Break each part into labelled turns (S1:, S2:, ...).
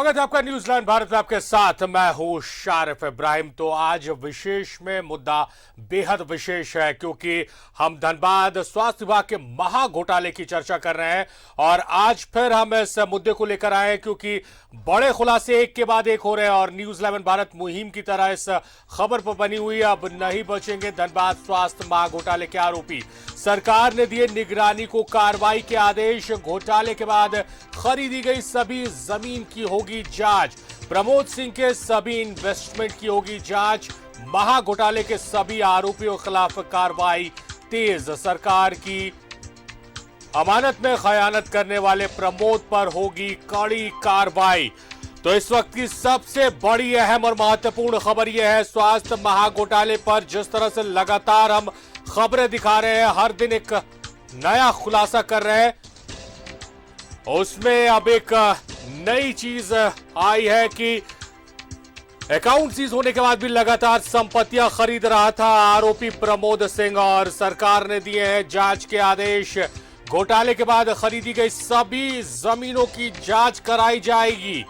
S1: स्वागत है आपका न्यूजीलैंड भारत में, आपके साथ मैं हूं शारिफ इब्राहिम। तो आज विशेष में मुद्दा बेहद विशेष है क्योंकि हम धनबाद स्वास्थ्य विभाग के महा घोटाले की चर्चा कर रहे हैं और आज फिर हम इस मुद्दे को लेकर आए हैं क्योंकि बड़े खुलासे एक के बाद एक हो रहे हैं और न्यूज 11 भारत मुहिम की तरह इस खबर पर बनी हुई है। अब नहीं बचेंगे धनबाद स्वास्थ्य महा घोटाले के आरोपी। सरकार ने दिए निगरानी को कार्रवाई के आदेश। घोटाले के बाद खरीदी गई सभी जमीन की होगी जांच। प्रमोद सिंह के सभी इन्वेस्टमेंट की होगी जांच। महा घोटाले के सभी आरोपियों के खिलाफ कार्रवाई तेज। सरकार की अमानत में खयानत करने वाले प्रमोद पर होगी कड़ी कार्रवाई। तो इस वक्त की सबसे बड़ी अहम और महत्वपूर्ण खबर यह है, स्वास्थ्य महा घोटाले पर जिस तरह से लगातार हम खबरें दिखा रहे हैं, हर दिन एक नया खुलासा कर रहे हैं, उसमें अब एक नई चीज आई है कि अकाउंट सीज होने के बाद भी लगातार संपत्तियां खरीद रहा था आरोपी प्रमोद सिंह और सरकार ने दिए हैं जांच के आदेश। घोटाले के बाद खरीदी गई सभी जमीनों की जांच कराई जाएगी।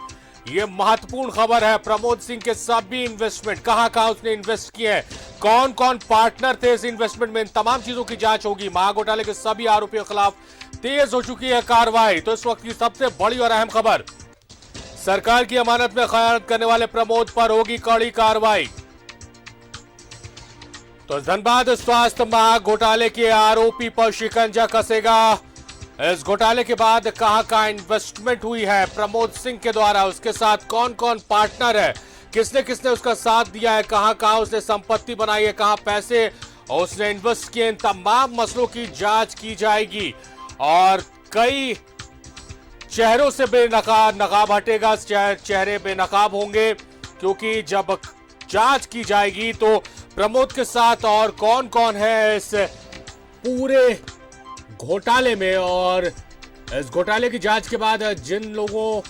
S1: यह महत्वपूर्ण खबर है। प्रमोद सिंह के सभी इन्वेस्टमेंट, कहां कहां उसने इन्वेस्ट किए हैं, कौन कौन पार्टनर थे इस इन्वेस्टमेंट में, इन तमाम चीजों की जांच होगी। महा घोटाले के सभी आरोपियों के खिलाफ तेज हो चुकी है कार्रवाई। तो इस वक्त की सबसे बड़ी और अहम खबर, सरकार की अमानत में खयानत करने वाले प्रमोद पर होगी कड़ी कार्रवाई। तो धनबाद स्वास्थ्य महा घोटाले के आरोपी पर शिकंजा कसेगा। इस घोटाले के बाद कहां कहां इन्वेस्टमेंट हुई है प्रमोद सिंह के द्वारा, उसके साथ कौन कौन पार्टनर है, किसने किसने उसका साथ दिया है, कहां कहां उसने संपत्ति बनाई है, कहां पैसे उसने इन्वेस्ट किए, इन तमाम मसलों की जांच की जाएगी और कई चेहरों से नकाब हटेगा। चेहरे बेनकाब होंगे क्योंकि जब जांच की जाएगी तो प्रमोद के साथ और कौन कौन है इस पूरे घोटाले में, और इस घोटाले की जांच के बाद जिन लोगों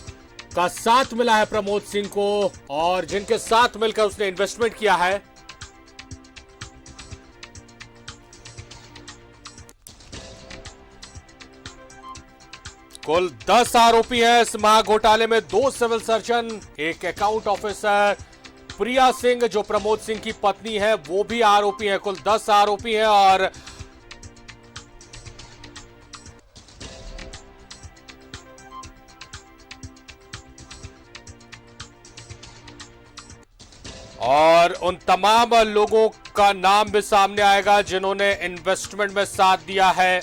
S1: का साथ मिला है प्रमोद सिंह को और जिनके साथ मिलकर उसने इन्वेस्टमेंट किया है, कुल 10 आरोपी हैं इस महा घोटाले में। 2 सिविल सर्जन, एक अकाउंट ऑफिसर, प्रिया सिंह जो प्रमोद सिंह की पत्नी है वो भी आरोपी है। कुल 10 आरोपी हैं और उन तमाम लोगों का नाम भी सामने आएगा जिन्होंने इन्वेस्टमेंट में साथ दिया है।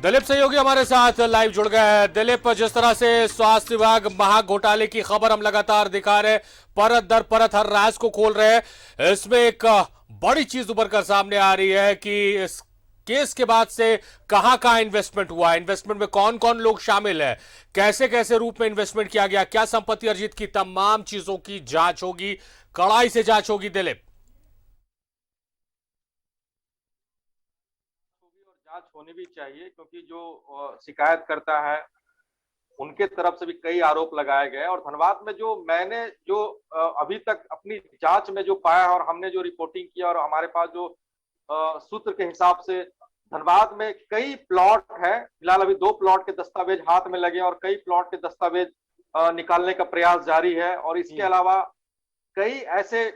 S1: दिलीप सहयोगी हमारे साथ लाइव जुड़ गए हैं। दिलीप, जिस तरह से स्वास्थ्य विभाग महा घोटाले की खबर हम लगातार दिखा रहे हैं, परत दर परत हर राज को खोल रहे हैं, इसमें एक बड़ी चीज उभर कर सामने आ रही है कि इस केस के बाद से कहां कहां इन्वेस्टमेंट हुआ, इन्वेस्टमेंट में कौन कौन लोग शामिल है, कैसे कैसे रूप में इन्वेस्टमेंट किया गया, क्या संपत्ति अर्जित की, तमाम चीजों की जांच होगी, कड़ाई से जांच होगी। दिलीप,
S2: जांच होनी भी चाहिए क्योंकि जो शिकायत करता है उनके तरफ से भी कई आरोप लगाए गए और धनबाद में जो मैंने जो अभी तक अपनी जांच में जो पाया और हमने जो रिपोर्टिंग किया और हमारे पास जो सूत्र के हिसाब से धनबाद में कई प्लॉट है। फिलहाल अभी 2 प्लॉट के दस्तावेज हाथ में लगे और कई प्लॉट के दस्तावेज निकालने का प्रयास जारी है और इसके अलावा कई ऐसे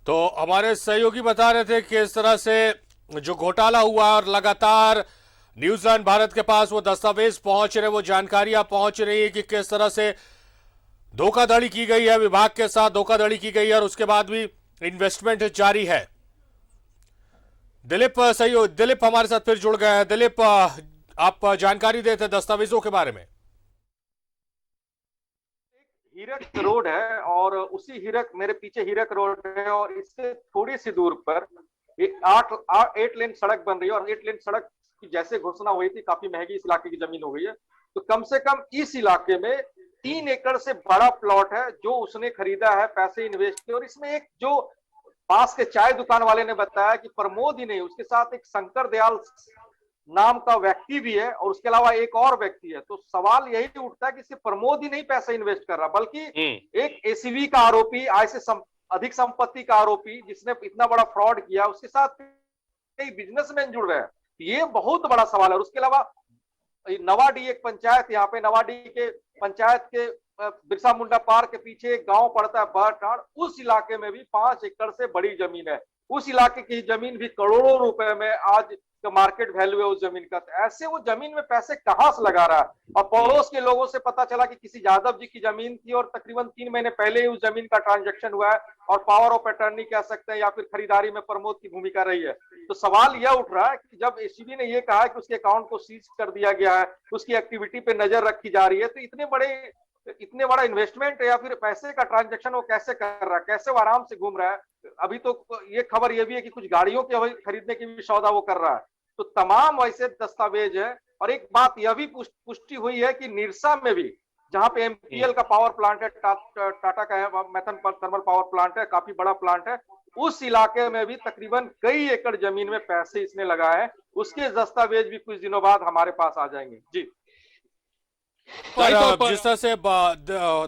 S1: तो हमारे सहयोगी बता रहे थे कि इस तरह से जो घोटाला हुआ और लगातार न्यूजीलैंड भारत के पास वो दस्तावेज पहुंच रहे, वो जानकारियां पहुंच रही है कि किस तरह से धोखाधड़ी की गई है, विभाग के साथ धोखाधड़ी की गई है और उसके बाद भी इन्वेस्टमेंट जारी है। दिलीप हमारे साथ फिर जुड़ गए हैं। दिलीप, आप जानकारी देते दस्तावेजों के बारे में।
S2: हीरक रोड है और उसी हीरक, मेरे पीछे हीरक रोड है और इससे थोड़ी सी दूर पर 8 लेन सड़क बन रही है और 8 लेन सड़क की जैसे घोषणा हुई थी, काफी महंगी इस इलाके की जमीन हो गई है। तो कम से कम इस इलाके में 3 एकड़ से बड़ा प्लॉट है जो उसने खरीदा है, पैसे इन्वेस्ट किए और इसमें एक जो पास के चाय दुकान वाले ने बताया कि प्रमोद ही नहीं, उसके साथ एक शंकर दयाल नाम का व्यक्ति भी है और उसके अलावा एक और व्यक्ति है। तो सवाल यही उठता है कि सिर्फ प्रमोद ही नहीं पैसा इन्वेस्ट कर रहा बल्कि एक एसीबी का आरोपी, आज से अधिक संपत्ति का आरोपी जिसने इतना बड़ा फ्रॉड किया, उसके साथ कई बिजनेसमैन जुड़ रहे हैं। ये बहुत बड़ा सवाल है। और उसके अलावा नवाडी एक पंचायत, यहाँ पे नवाडी के पंचायत के बिरसा मुंडा पार्क के पीछे एक गांव पड़ता है बरटाड़, उस इलाके में भी 5 एकड़ से बड़ी जमीन है। उस इलाके की जमीन भी करोड़ों रुपए में आज का मार्केट वैल्यू है उस जमीन का। तो ऐसे वो जमीन में पैसे कहां से लगा रहा है। और पड़ोस के लोगों से पता चला कि किसी यादव जी की जमीन थी और तकरीबन 3 महीने पहले ही उस जमीन का ट्रांजैक्शन हुआ है और पावर ऑफ अटर्नी कह सकते हैं या फिर खरीदारी में प्रमोद की भूमिका रही है। तो सवाल यह उठ रहा है कि जब एसीबी ने यह कहा कि उसके अकाउंट को सीज कर दिया गया है, उसकी एक्टिविटी पे नजर रखी जा रही है, तो इतने बड़ा इन्वेस्टमेंट या फिर पैसे का ट्रांजैक्शन वो कैसे कर रहा है, कैसे वो आराम से घूम रहा है। अभी तो ये खबर ये भी है कि कुछ गाड़ियों के खरीदने की भी सौदा वो कर रहा है। तो तमाम वैसे दस्तावेज है। और एक बात यह भी पुष्टि हुई है कि निरसा में भी, जहां पे एमपीएल का पावर प्लांट है, टाटा का है, मैथन थर्मल पावर प्लांट है, काफी बड़ा प्लांट है, उस इलाके में भी तकरीबन कई एकड़ जमीन में पैसे इसने लगाए हैं। उसके दस्तावेज भी कुछ दिनों बाद हमारे पास आ जाएंगे जी।
S1: पर जिस तरह से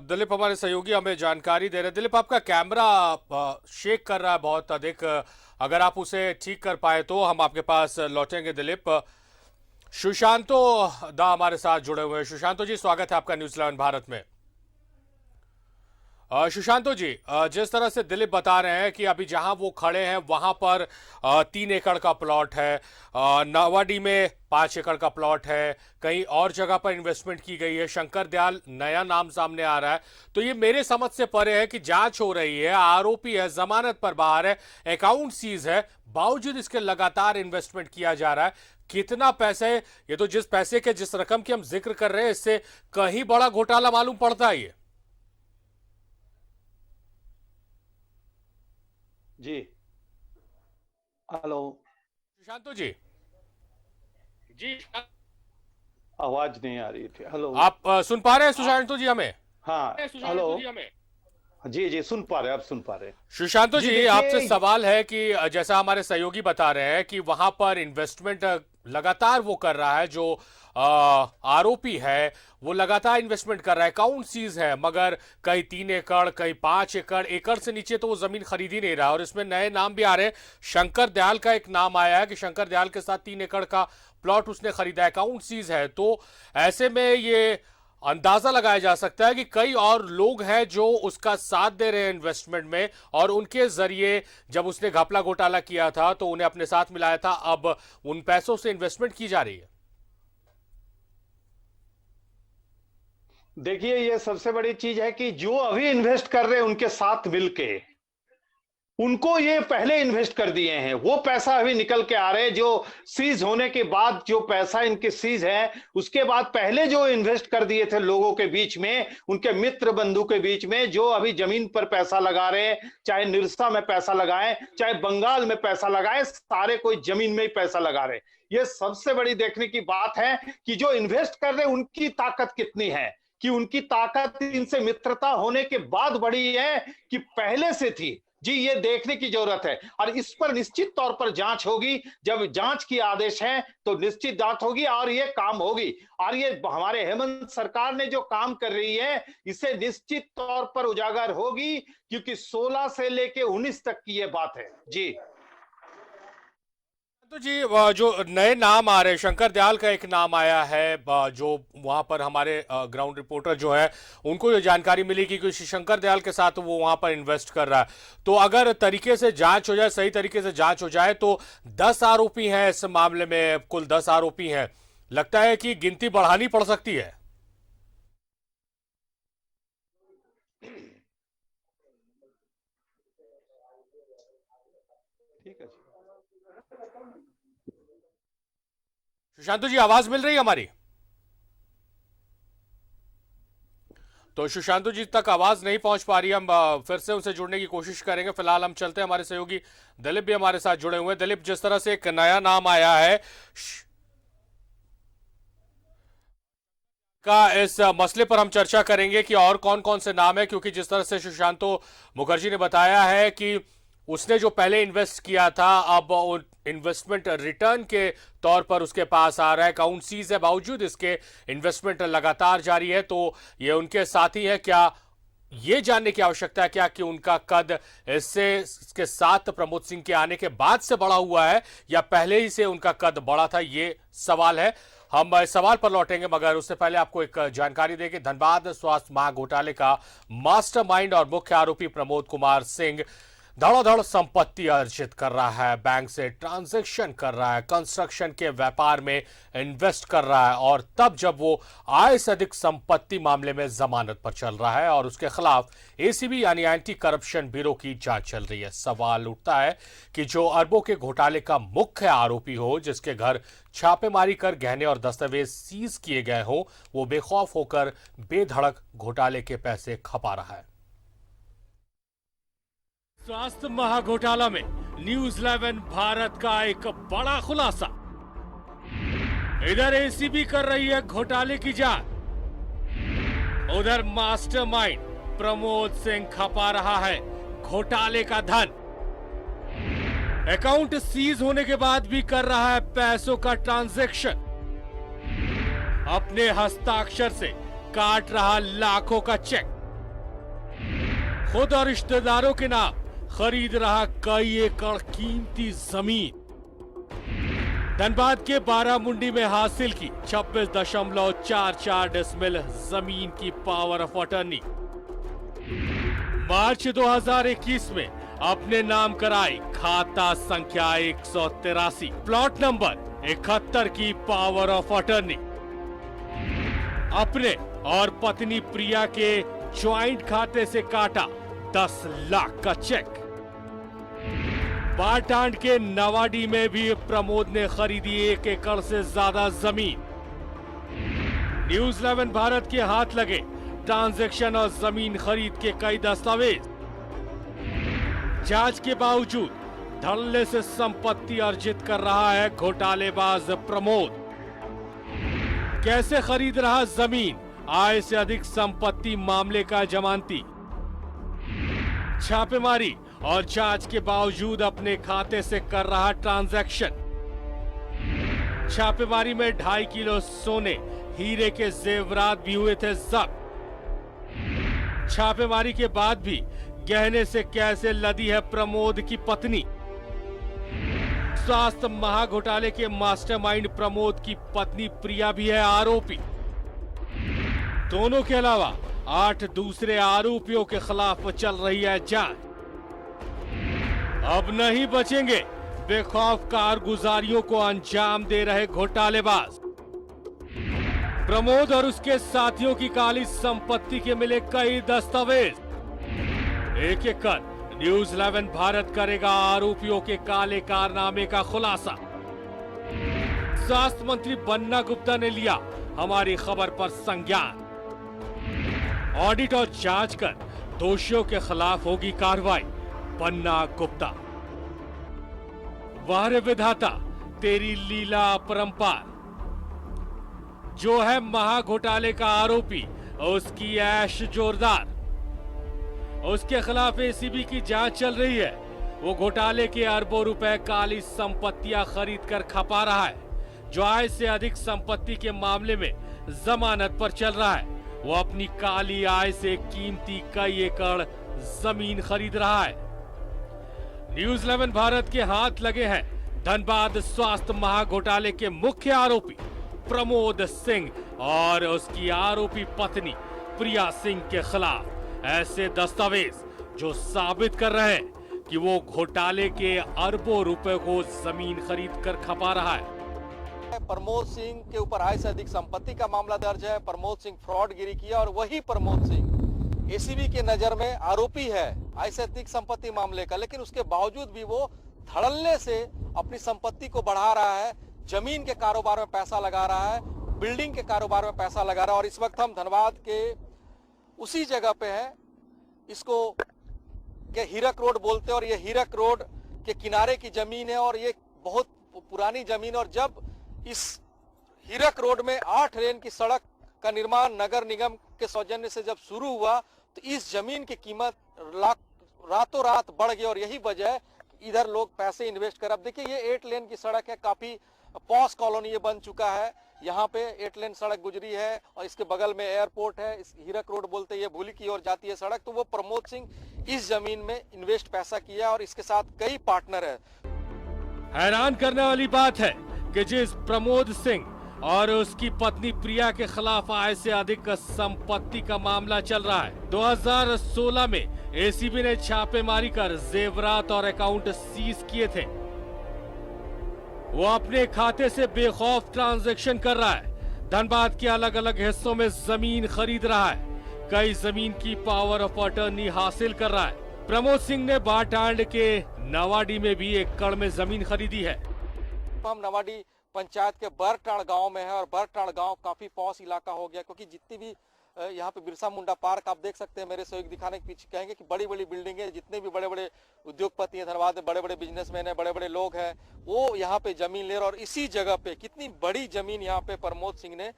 S1: दिलीप हमारे सहयोगी हमें जानकारी दे रहे हैं, दिलीप आपका कैमरा शेक कर रहा है बहुत अधिक, अगर आप उसे ठीक कर पाए तो हम आपके पास लौटेंगे। दिलीप, सुशांतो दा हमारे साथ जुड़े हुए हैं। सुशांतो जी, स्वागत है आपका न्यूज़ 11 भारत में। सुशांतो जी, जिस तरह से दिलीप बता रहे हैं कि अभी जहां वो खड़े हैं वहां पर 3 एकड़ का प्लॉट है, नवाडी में 5 एकड़ का प्लॉट है, कहीं और जगह पर इन्वेस्टमेंट की गई है, शंकर दयाल नया नाम सामने आ रहा है। तो ये मेरे समझ से परे है कि जांच हो रही है, आरोपी है, जमानत पर बाहर है, अकाउंट सीज है, बावजूद इसके लगातार इन्वेस्टमेंट किया जा रहा है। कितना पैसा है ये, तो जिस पैसे के जिस रकम की हम जिक्र कर रहे हैं इससे कहीं बड़ा घोटाला मालूम पड़ता है ये।
S3: जी हेलो
S1: सुशांतो जी, जी
S3: आवाज नहीं आ रही थी। हेलो,
S1: आप सुन पा रहे हैं सुशांतो जी हमें?
S3: हाँ हेलो, जी जी सुन पा रहे, आप सुन पा रहे।
S1: सुशांतो जी, आपसे सवाल है कि जैसा हमारे सहयोगी बता रहे हैं कि वहां पर इन्वेस्टमेंट लगातार वो कर रहा है, जो आरोपी है वो लगातार इन्वेस्टमेंट कर रहा है, अकाउंट सीज है, मगर कहीं 3 एकड़ कहीं 5 एकड़, एकड़ से नीचे तो वो जमीन खरीद ही नहीं रहा। और इसमें नए नाम भी आ रहे हैं, शंकर दयाल का एक नाम आया है कि शंकर दयाल के साथ 3 एकड़ का प्लॉट उसने खरीदा है, अकाउंट सीज है। तो ऐसे में ये अंदाजा लगाया जा सकता है कि कई और लोग हैं जो उसका साथ दे रहे हैं इन्वेस्टमेंट में, और उनके जरिए जब उसने घपला घोटाला किया था तो उन्हें अपने साथ मिलाया था, अब उन पैसों से इन्वेस्टमेंट की जा रही है।
S3: देखिए, ये सबसे बड़ी चीज है कि जो अभी इन्वेस्ट कर रहे हैं उनके साथ मिलके, उनको ये पहले इन्वेस्ट कर दिए हैं, वो पैसा अभी निकल के आ रहे हैं। जो सीज होने के बाद जो पैसा इनके सीज है, उसके बाद पहले जो इन्वेस्ट कर दिए थे लोगों के बीच में, उनके मित्र बंधु के बीच में, जो अभी जमीन पर पैसा लगा रहे हैं, चाहे निरसा में पैसा लगाएं, चाहे बंगाल में पैसा लगाएं, सारे कोई जमीन में ही पैसा लगा रहे हैं। ये सबसे बड़ी देखने की बात है कि जो इन्वेस्ट कर रहे हैं उनकी ताकत कितनी है, कि उनकी ताकत इनसे मित्रता होने के बाद बढ़ी है कि पहले से थी। जी, ये देखने की जरूरत है और इस पर निश्चित तौर पर जांच होगी। जब जांच की आदेश है तो निश्चित जांच होगी और ये काम होगी। और ये हमारे हेमंत सरकार ने जो काम कर रही है, इसे निश्चित तौर पर उजागर होगी, क्योंकि 16 से लेके 19 तक की ये बात है। जी
S1: तो जी, जो नए नाम आ रहे हैं, शंकर दयाल का एक नाम आया है, जो वहां पर हमारे ग्राउंड रिपोर्टर जो है उनको ये जानकारी मिली कि शंकर दयाल के साथ वो वहां पर इन्वेस्ट कर रहा है। तो अगर तरीके से जांच हो जाए, सही तरीके से जांच हो जाए, तो 10 आरोपी हैं इस मामले में, कुल 10 आरोपी हैं। लगता है कि गिनती बढ़ानी पड़ सकती है।
S3: ठीक है,
S1: सुशांतु जी, आवाज मिल रही है हमारी? तो सुशांतु जी तक आवाज नहीं पहुंच पा रही है, हम फिर से उनसे जुड़ने की कोशिश करेंगे। फिलहाल हम चलते हैं, हमारे सहयोगी दिलीप भी हमारे साथ जुड़े हुए हैं। दिलीप, जिस तरह से एक नया नाम आया है का, इस मसले पर हम चर्चा करेंगे कि और कौन कौन से नाम है, क्योंकि जिस तरह से सुशांतो मुखर्जी ने बताया है कि उसने जो पहले इन्वेस्ट किया था, अब इन्वेस्टमेंट रिटर्न के तौर पर उसके पास आ रहा है, अकाउंट सीज है, बावजूद इसके इन्वेस्टमेंट लगातार जारी है। तो ये उनके साथी है क्या, ये जानने की आवश्यकता है क्या कि उनका कद इसके साथ प्रमोद सिंह के आने के बाद से बड़ा हुआ है या पहले ही से उनका कद बड़ा था, ये सवाल है। हम इस सवाल पर लौटेंगे, मगर उससे पहले आपको एक जानकारी दें कि धनबाद स्वास्थ्य महाघोटाले का मास्टरमाइंड और मुख्य आरोपी प्रमोद कुमार सिंह धड़ाधड़ संपत्ति अर्जित कर रहा है, बैंक से ट्रांजैक्शन कर रहा है, कंस्ट्रक्शन के व्यापार में इन्वेस्ट कर रहा है, और तब जब वो आय से अधिक संपत्ति मामले में जमानत पर चल रहा है और उसके खिलाफ एसीबी यानी एंटी करप्शन ब्यूरो की जांच चल रही है। सवाल उठता है कि जो अरबों के घोटाले का मुख्य आरोपी हो, जिसके घर छापेमारी कर गहने और दस्तावेज सीज किए गए हों, वो बेखौफ होकर बेधड़क घोटाले के पैसे खपा रहा है। स्वास्थ्य महाघोटाला में न्यूज 11 भारत का एक बड़ा खुलासा। इधर एसीबी कर रही है घोटाले की जांच, उधर मास्टरमाइंड प्रमोद सिंह खपा रहा है घोटाले का धन। अकाउंट सीज होने के बाद भी कर रहा है पैसों का ट्रांजैक्शन, अपने हस्ताक्षर से काट रहा लाखों का चेक, खुद और रिश्तेदारों के नाम खरीद रहा कई एकड़ कीमती जमीन। धनबाद के बारामुंडी में हासिल की 26.44 डिसमिल जमीन की पावर ऑफ अटर्नी। मार्च 2021 में अपने नाम कराई खाता संख्या 183, प्लॉट नंबर 71 की पावर ऑफ अटर्नी। अपने और पत्नी प्रिया के ज्वाइंट खाते से काटा 10 लाख का चेक। बाटांड के नवाडी में भी प्रमोद ने खरीदी 1 एकड़ से ज्यादा जमीन। न्यूज 11 भारत के हाथ लगे ट्रांजैक्शन और जमीन खरीद के कई दस्तावेज। जांच के बावजूद धड़ल्ले से संपत्ति अर्जित कर रहा है घोटालेबाज प्रमोद। कैसे खरीद रहा जमीन, आय से अधिक संपत्ति मामले का जमानती। छापेमारी और जांच के बावजूद अपने खाते से कर रहा ट्रांजैक्शन। छापेमारी में 2.5 किलो सोने, हीरे के जेवरात भी हुए थे जब्त। छापेमारी के बाद भी गहने से कैसे लदी है प्रमोद की पत्नी। स्वास्थ्य महाघोटाले के मास्टरमाइंड प्रमोद की पत्नी प्रिया भी है आरोपी। दोनों के अलावा 8 दूसरे आरोपियों के खिलाफ चल रही है जांच। अब नहीं बचेंगे बेखौफ कारगुजारियों को अंजाम दे रहे घोटालेबाज। प्रमोद और उसके साथियों की काली संपत्ति के मिले कई दस्तावेज। एक एक कर न्यूज 11 भारत करेगा आरोपियों के काले कारनामे का खुलासा। स्वास्थ्य मंत्री बन्ना गुप्ता ने लिया हमारी खबर पर संज्ञान। ऑडिट और जांच कर दोषियों के खिलाफ होगी कार्रवाई, बन्ना गुप्ता। वाह रे विधाता, तेरी लीला अपरंपार। जो है महाघोटाले का आरोपी, उसकी ऐश जोरदार। उसके खिलाफ एसीबी की जांच चल रही है। वो घोटाले के अरबों रुपए काली संपत्तियां खरीद कर खपा रहा है। जो आय से अधिक संपत्ति के मामले में जमानत पर चल रहा है, वो अपनी काली आय से कीमती कई एकड़ जमीन खरीद रहा है। न्यूज 11 भारत के हाथ लगे हैं धनबाद स्वास्थ्य महाघोटाले के मुख्य आरोपी प्रमोद सिंह और उसकी आरोपी पत्नी प्रिया सिंह के खिलाफ ऐसे दस्तावेज जो साबित कर रहे हैं कि वो घोटाले के अरबों रुपए को जमीन खरीद कर खपा रहा है।
S4: प्रमोद सिंह के ऊपर आय से अधिक संपत्ति का मामला दर्ज है। प्रमोद सिंह फ्रॉडगिरी किया और वही प्रमोद सिंह एसीबी के नजर में आरोपी है आय से अधिक संपत्ति मामले का, लेकिन उसके बावजूद भी वो धड़ल्ले से अपनी संपत्ति को बढ़ा रहा है। जमीन के कारोबार में पैसा लगा रहा है, बिल्डिंग के कारोबार में पैसा लगा रहा है। और इस वक्त हम धनबाद के उसी जगह पे हैं, इसको के हीरक रोड बोलते हैं और ये हीरक रोड के किनारे की जमीन है और ये बहुत पुरानी जमीन। और जब इस हीरक रोड में 8 लेन की सड़क का निर्माण नगर निगम के सौजन्य से जब शुरू हुआ तो इस जमीन की कीमत रातों रात बढ़ गई और यही वजह है इधर लोग पैसे इन्वेस्ट कर। अब देखिए ये 8 लेन की सड़क है, काफी पॉश कॉलोनी ये बन चुका है। यहाँ पे 8 लेन सड़क गुजरी है और इसके बगल में एयरपोर्ट है, इस हीरक रोड बोलते हैं, ये भूली की ओर जाती है सड़क। तो वो प्रमोद सिंह इस जमीन में इन्वेस्ट पैसा किया और इसके साथ कई पार्टनर है।
S1: हैरान करने वाली बात है कि जिस प्रमोद सिंह और उसकी पत्नी प्रिया के खिलाफ आय से अधिक संपत्ति का मामला चल रहा है, 2016 में एसीबी ने छापेमारी कर जेवरात और अकाउंट सीज किए थे। वो अपने खाते से बेखौफ ट्रांजैक्शन कर रहा है, धनबाद के अलग अलग हिस्सों में जमीन खरीद रहा है, कई जमीन की पावर ऑफ अटर्नी हासिल कर रहा है। प्रमोद सिंह ने बाटांड के नवाडी में भी एकड़ में जमीन खरीदी है।
S4: हम नवाडी पंचायत के बरटाड़ गांव में है और बरटाड़ गांव काफी पॉश इलाका हो गया, क्योंकि जितनी भी यहाँ पे बिरसा मुंडा पार्क आप देख सकते हैं, मेरे सहयोग दिखाने के पीछे कहेंगे कि बड़ी बड़ी बिल्डिंगें, जितने भी बड़े बड़े उद्योगपति हैं धनबाद में, बड़े बड़े बिजनेसमैन हैं, बड़े बड़े लोग हैं, वो यहाँ पे जमीन ले रहे। और इसी जगह पे कितनी बड़ी जमीन यहाँ पे प्रमोद सिंह ने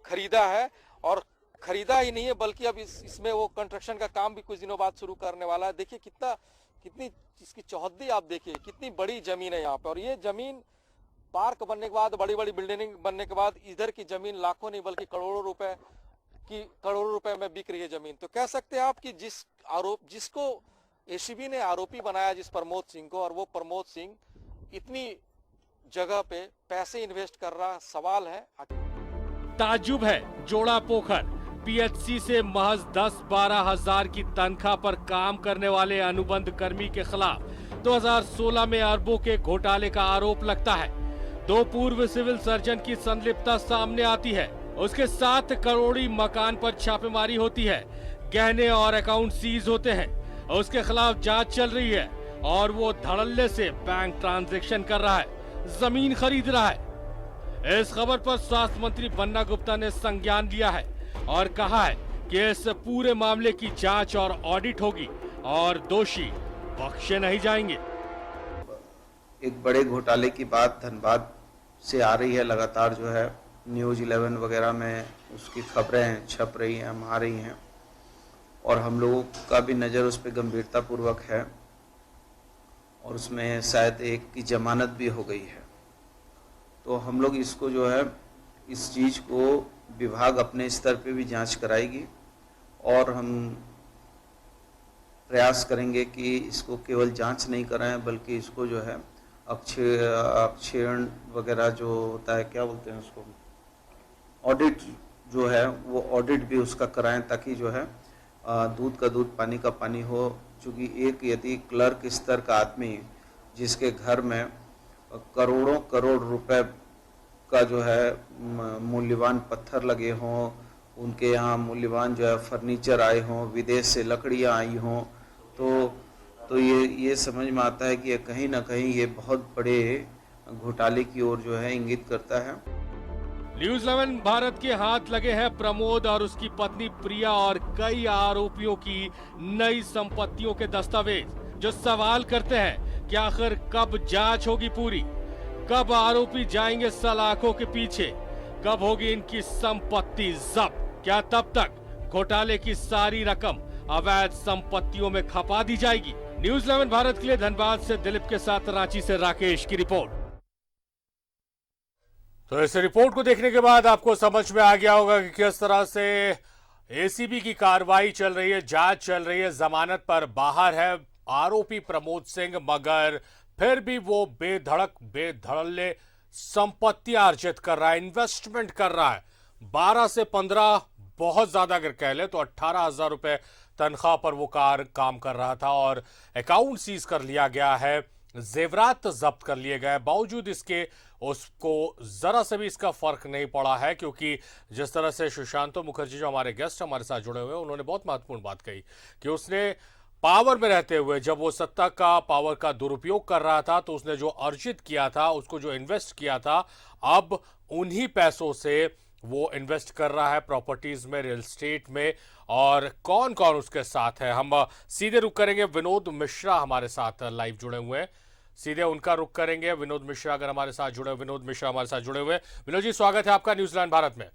S4: खरीदा है, और खरीदा ही नहीं है बल्कि अब इसमें वो कंस्ट्रक्शन का काम भी कुछ दिनों बाद शुरू करने वाला है। देखिए कितनी इसकी चौहद्दी आप देखिए, कितनी बड़ी जमीन है यहाँ पे। और ये जमीन पार्क बनने के बाद, बड़ी बड़ी बिल्डिंग बनने के बाद इधर की जमीन लाखों नहीं बल्कि करोड़ों रुपए में बिक रही है जमीन। तो कह सकते हैं आप कि जिसको एसीबी ने आरोपी बनाया, जिस प्रमोद सिंह को, और वो प्रमोद सिंह इतनी जगह पे पैसे इन्वेस्ट कर रहा, सवाल है।
S1: ताज्जुब है जोड़ा पोखर पीएचसी से महज 10-12 हजार की तनख्वाह पर काम करने वाले अनुबंध कर्मी के खिलाफ 2016 में अरबों के घोटाले का आरोप लगता है। 2 पूर्व सिविल सर्जन की संलिप्तता सामने आती है। उसके 7 करोड़ी मकान पर छापेमारी होती है, गहने और अकाउंट सीज होते हैं। उसके खिलाफ जांच चल रही है और वो धड़ल्ले से बैंक ट्रांजैक्शन कर रहा है, जमीन खरीद रहा है। इस खबर पर स्वास्थ्य मंत्री बन्ना गुप्ता ने संज्ञान लिया है और कहा है कि इस पूरे मामले की जांच और ऑडिट होगी और दोषी बख्शे नहीं जाएंगे।
S5: एक बड़े घोटाले की बात धनबाद से आ रही है, लगातार जो है न्यूज़ 11 वगैरह में उसकी खबरें छप रही हैं, आ रही हैं, और हम लोगों का भी नज़र उस पर गंभीरतापूर्वक है, और उसमें शायद एक की जमानत भी हो गई है। तो हम लोग इसको जो है, इस चीज़ को विभाग अपने स्तर पे भी जांच कराएगी, और हम प्रयास करेंगे कि इसको केवल जांच नहीं कराएं बल्कि इसको जो है अक्षेण वगैरह जो होता है, क्या बोलते हैं उसको, ऑडिट जो है, वो ऑडिट भी उसका कराएं, ताकि जो है दूध का दूध पानी का पानी हो। चूँकि एक यदि क्लर्क स्तर का आदमी जिसके घर में करोड़ों करोड़ रुपए का जो है मूल्यवान पत्थर लगे हों, उनके यहाँ मूल्यवान जो है फर्नीचर आए हों, विदेश से लकड़ियाँ आई हों, तो ये समझ में आता है कि ये कहीं ना कहीं ये बहुत बड़े घोटाले की ओर जो है इंगित करता है।
S1: न्यूज़ 11 भारत के हाथ लगे हैं प्रमोद और उसकी पत्नी प्रिया और कई आरोपियों की नई संपत्तियों के दस्तावेज, जो सवाल करते हैं कि आखिर कब जांच होगी पूरी, कब आरोपी जाएंगे सलाखों के पीछे, कब होगी इनकी संपत्ति जब्त, क्या तब तक घोटाले की सारी रकम अवैध संपत्तियों में खपा दी जाएगी। न्यूज़ 11 भारत के लिए धनबाद से दिलीप के साथ रांची से राकेश की रिपोर्ट। तो इस रिपोर्ट को देखने के बाद आपको समझ में आ गया होगा कि किस तरह से एसीबी की कार्रवाई चल रही है, जांच चल रही है, जमानत पर बाहर है आरोपी प्रमोद सिंह, मगर फिर भी वो बेधड़ल्ले संपत्ति अर्जित कर रहा है, इन्वेस्टमेंट कर रहा है। 12 से 15, बहुत ज्यादा अगर कह ले तो 18,000 रुपए तनख्वाह पर वो काम कर रहा था, और अकाउंट सीज कर लिया गया है, जेवरात जब्त कर लिए गए। बावजूद इसके उसको जरा से भी इसका फर्क नहीं पड़ा है, क्योंकि जिस तरह से सुशांतो मुखर्जी जो हमारे गेस्ट हमारे साथ जुड़े हुए हैं, उन्होंने बहुत महत्वपूर्ण बात कही कि उसने पावर में रहते हुए जब वो सत्ता का पावर का दुरुपयोग कर रहा था, तो उसने जो अर्जित किया था, उसको जो इन्वेस्ट किया था, अब उन्हीं पैसों से वो इन्वेस्ट कर रहा है प्रॉपर्टीज में, रियल एस्टेट में। और कौन कौन उसके साथ है, हम सीधे रुक करेंगे। विनोद मिश्रा हमारे साथ लाइव जुड़े हुए हैं, सीधे उनका रुख करेंगे। विनोद मिश्रा अगर हमारे साथ जुड़े, विनोद मिश्रा हमारे साथ जुड़े हुए। विनोद जी, स्वागत है आपका न्यूज़ 11 भारत में।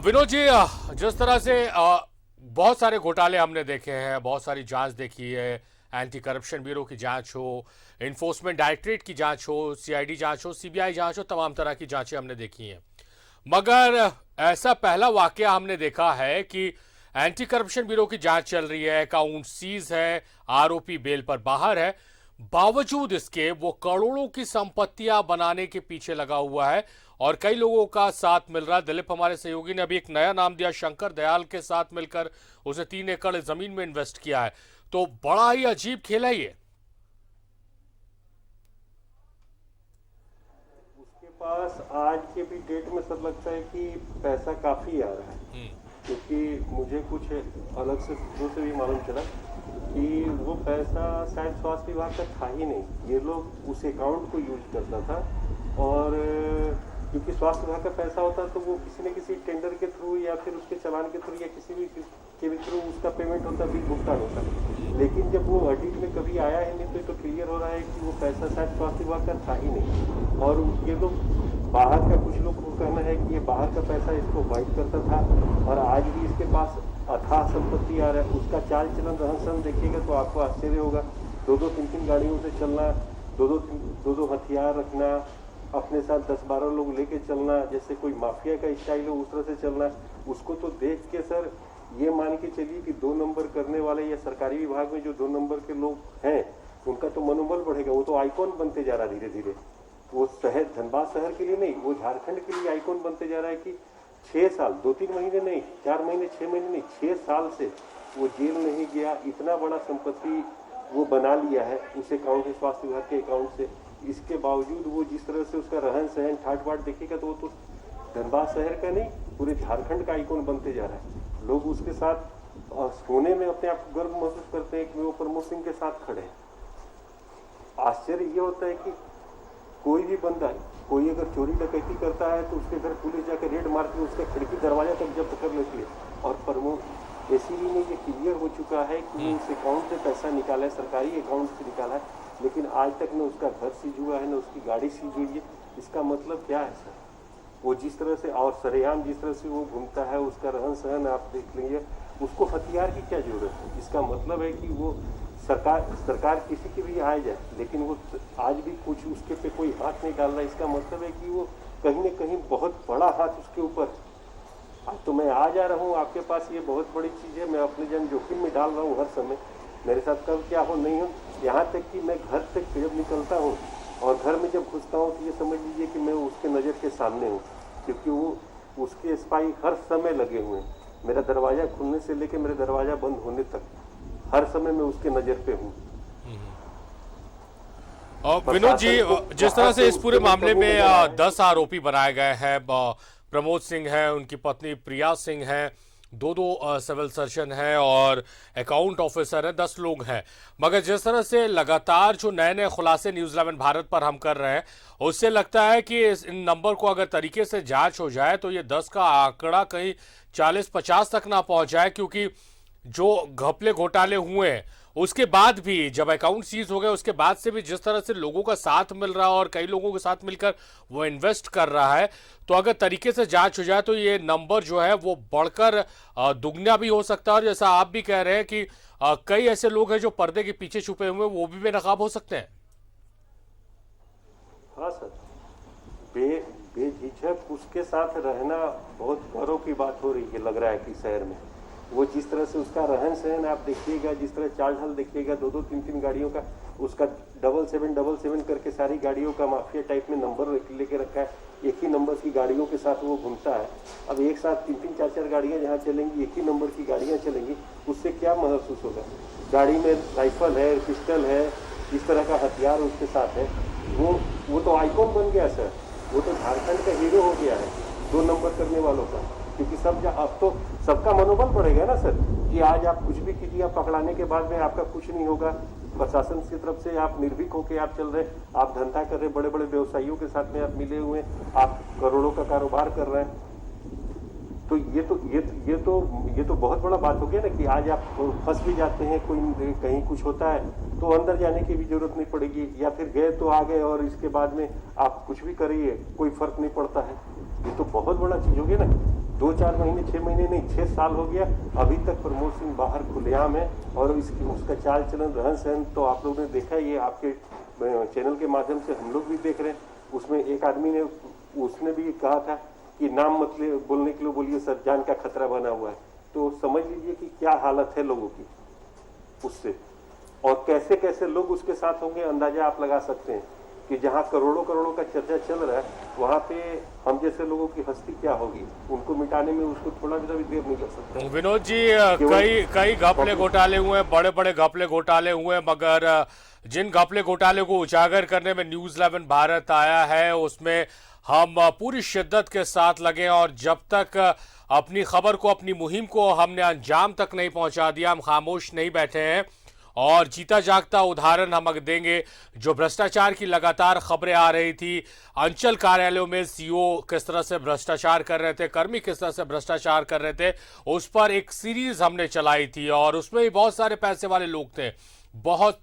S1: विनोद जी, जिस तरह से बहुत सारे घोटाले हमने देखे हैं, बहुत सारी जांच देखी है, एंटी करप्शन ब्यूरो की जांच हो, इन्फोर्समेंट डायरेक्टरेट की जांच हो, सीआईडी जांच हो, सीबीआई जांच हो, तमाम तरह की जांचें हमने देखी हैं। मगर ऐसा पहला वाकया हमने देखा है कि एंटी करप्शन ब्यूरो की जांच चल रही है, अकाउंट सीज है, आरोपी बेल पर बाहर है, बावजूद इसके वो करोड़ों की संपत्तियां बनाने के पीछे लगा हुआ है और कई लोगों का साथ मिल रहा है। दिलीप हमारे सहयोगी ने अभी एक नया नाम दिया, शंकर दयाल के साथ मिलकर उसने 3 एकड़ जमीन में इन्वेस्ट किया है। तो बड़ा ही अजीब खेल है ये।
S6: उसके पास आज के भी डेट में सब लगता है कि पैसा काफी आ रहा है, क्योंकि मुझे कुछ अलग से सूत्रों से भी मालूम चला कि वो पैसा शायद स्वास्थ्य विभाग का था ही नहीं, ये लोग उस अकाउंट को यूज करता था। और क्योंकि स्वास्थ्य विभाग का पैसा होता तो वो किसी न किसी टेंडर के थ्रू या फिर उसके चालान के थ्रू या किसी भी के भी थ्रू उसका पेमेंट होता, बिल भुगतान होता। लेकिन जब वो ऑडिट में कभी आया है नहीं तो क्लियर हो रहा है कि वो पैसा शायद स्वास्थ्य विभाग का था ही नहीं। और ये लोग बाहर का, कुछ लोग को कहना है कि ये बाहर का पैसा इसको वाइट करता था और आज भी इसके पास अथाह संपत्ति आ रहा है। उसका चाल चलन रहन सहन देखिएगा तो आपको आश्चर्य होगा। 2-2 3-3 गाड़ियों से चलना, 2-2 हथियार रखना, अपने साथ 10-12 लोग लेके चलना, जैसे कोई माफिया का स्टाइल हो उस तरह से चलना। उसको तो देख के सर ये मान के चलिए कि 2 नंबर करने वाले या सरकारी विभाग में जो 2 नंबर के लोग हैं उनका तो मनोबल बढ़ेगा। वो तो आइकॉन बनते जा रहा धीरे धीरे। वो शहर, धनबाद शहर के लिए नहीं, वो झारखंड के लिए आइकॉन बनते जा रहा है कि 6 साल, 2-3 महीने नहीं, 4 महीने, 6 महीने नहीं, 6 साल से वो जेल नहीं गया। इतना बड़ा संपत्ति वो बना लिया है उस अकाउंट से, स्वास्थ्य विभाग के अकाउंट से। इसके बावजूद वो जिस तरह से उसका रहन सहन ठाट बाट देखिएगा तो वो तो धनबाद शहर का नहीं, पूरे झारखंड का आइकॉन बनते जा रहा है। लोग उसके साथ सोने में अपने आप को गर्व महसूस करते हैं कि वो प्रमोद सिंह के साथ खड़े हैं। आश्चर्य ये होता है कि कोई भी बंदा, कोई अगर चोरी डकैती करता है तो उसके घर पुलिस जाकर रेड मार के उसका खिड़की दरवाजा तक जब्त कर लेती है। और प्रमोद एसीबी में ये क्लियर हो चुका है कि वो उस अकाउंट से पैसा निकाला है, सरकारी अकाउंट से निकाला है, लेकिन आज तक न उसका घर सीज हुआ है न उसकी गाड़ी सीज हुई है। इसका मतलब क्या है सर? वो जिस तरह से और सरेआम जिस तरह से वो घूमता है, उसका रहन सहन आप देख लेंगे, उसको हथियार की क्या जरूरत है? इसका मतलब है कि वो सरकार किसी की भी आ जाए, लेकिन वो आज भी कुछ उसके पे कोई हाथ नहीं डाल रहा। इसका मतलब है कि वो कहीं न कहीं बहुत बड़ा हाथ उसके ऊपर। अब तो मैं आ जा रहा हूँ आपके पास, ये बहुत बड़ी चीज़ है। मैं अपने जन जोखिम में डाल रहा हूँ हर समय। मेरे साथ कब क्या हो नहीं हो, यहाँ तक कि मैं घर तक जब निकलता हूँ और घर में जब घुसता हूँ तो ये समझ लीजिए कि मैं उसके नज़र के सामने हूँ, क्योंकि वो उसके स्पाई हर समय लगे हुए हैं। मेरा दरवाजा खुलने से लेकर मेरा दरवाजा बंद होने तक हर समय मैं उसके नज़र पे हूँ।
S1: विनोद जी, जिस तरह से इस पूरे मामले में 10 आरोपी बनाए गए हैं, प्रमोद सिंह है, उनकी पत्नी प्रिया सिंह है, 2 सिविल सर्जन है और अकाउंट ऑफिसर है, 10 लोग हैं। मगर जिस तरह से लगातार जो नए नए खुलासे न्यूज़ 11 भारत पर हम कर रहे हैं, उससे लगता है कि इन नंबर को अगर तरीके से जांच हो जाए तो ये 10 का आंकड़ा कहीं 40-50 तक ना पहुंच जाए, क्योंकि जो घपले घोटाले हुए हैं उसके बाद भी, जब अकाउंट सीज हो गए उसके बाद से भी जिस तरह से लोगों का साथ मिल रहा है और कई लोगों के साथ मिलकर वो इन्वेस्ट कर रहा है, तो अगर तरीके से जांच हो जाए तो ये नंबर जो है वो बढ़कर दुगना भी हो सकता है। और जैसा आप भी कह रहे हैं कि कई ऐसे लोग हैं जो पर्दे के पीछे छुपे हुए हैं, वो भी बेनकाब हो सकते हैं।
S6: हाँ सर, बेझिझक उसके साथ रहना बहुत गौरव की बात हो रही है। लग रहा है कि शहर में वो जिस तरह से उसका रहन सहन आप देखिएगा, जिस तरह चाल ढाल देखिएगा, 2-2 3-3 गाड़ियों का उसका 777 करके सारी गाड़ियों का माफिया टाइप में नंबर लेके रखा है। एक ही नंबर की गाड़ियों के साथ वो घूमता है। अब एक साथ 3-3 4-4 गाड़ियां जहाँ चलेंगी, एक ही नंबर की गाड़ियां चलेंगी, उससे क्या महसूस होगा? गाड़ी में राइफल है, पिस्टल है, इस तरह का हथियार उसके साथ है। वो तो आइकॉन बन गया सर, वो तो झारखंड का हीरो हो गया है 2 नंबर करने वालों का। क्योंकि अब तो सबका मनोबल बढ़ेगा ना सर, कि आज आप कुछ भी कीजिए, आप पकड़ाने के बाद में आपका कुछ नहीं होगा। प्रशासन की तरफ से आप निर्भीक होकर आप चल रहे, आप धंधा कर रहे, बड़े बड़े व्यवसायियों के साथ में आप मिले हुए, आप करोड़ों का कारोबार कर रहे हैं। तो ये तो बहुत बड़ा बात हो गया ना कि आज आप फंस भी जाते हैं, कोई कहीं कुछ होता है तो अंदर जाने की भी जरूरत नहीं पड़ेगी, या फिर गए तो आ गए और इसके बाद में आप कुछ भी करिए कोई फर्क नहीं पड़ता है। ये तो बहुत बड़ा चीज हो गया ना। 2-4 महीने 6 महीने नहीं 6 साल हो गया, अभी तक प्रमोद सिंह बाहर खुलेआम है। और उसका चाल चलन रहन सहन तो आप लोगों ने देखा, ये आपके चैनल के माध्यम से हम लोग भी देख रहे हैं। उसमें एक आदमी ने उसने भी कहा था कि नाम मत बोलने के लिए बोलिए सर, जान का खतरा बना हुआ है। तो समझ लीजिए कि क्या हालत है लोगों की उससे, और कैसे कैसे लोग उसके साथ होंगे, अंदाजा आप लगा सकते हैं कि जहां करोड़ों करोड़ों का चर्चा चल रहा है, वहां पे हम जैसे लोगों की हस्ती क्या होगी। उनको मिटाने में उसको थोड़ा भी देर नहीं लग सकता।
S1: विनोद जी, कई घपले घोटाले हुए हैं, बड़े बड़े घपले घोटाले हुए हैं, मगर जिन घपले घोटाले को उजागर करने में न्यूज़ 11 भारत आया है उसमें हम पूरी शिद्दत के साथ लगे, और जब तक अपनी खबर को, अपनी मुहिम को हमने अंजाम तक नहीं पहुंचा दिया, हम खामोश नहीं बैठे हैं। और जीता जागता उदाहरण हम देंगे, जो भ्रष्टाचार की लगातार खबरें आ रही थी, अंचल कार्यालयों में सीओ किस तरह से भ्रष्टाचार कर रहे थे, कर्मी किस तरह से भ्रष्टाचार कर रहे थे, उस पर एक सीरीज हमने चलाई थी, और उसमें भी बहुत सारे पैसे वाले लोग थे, बहुत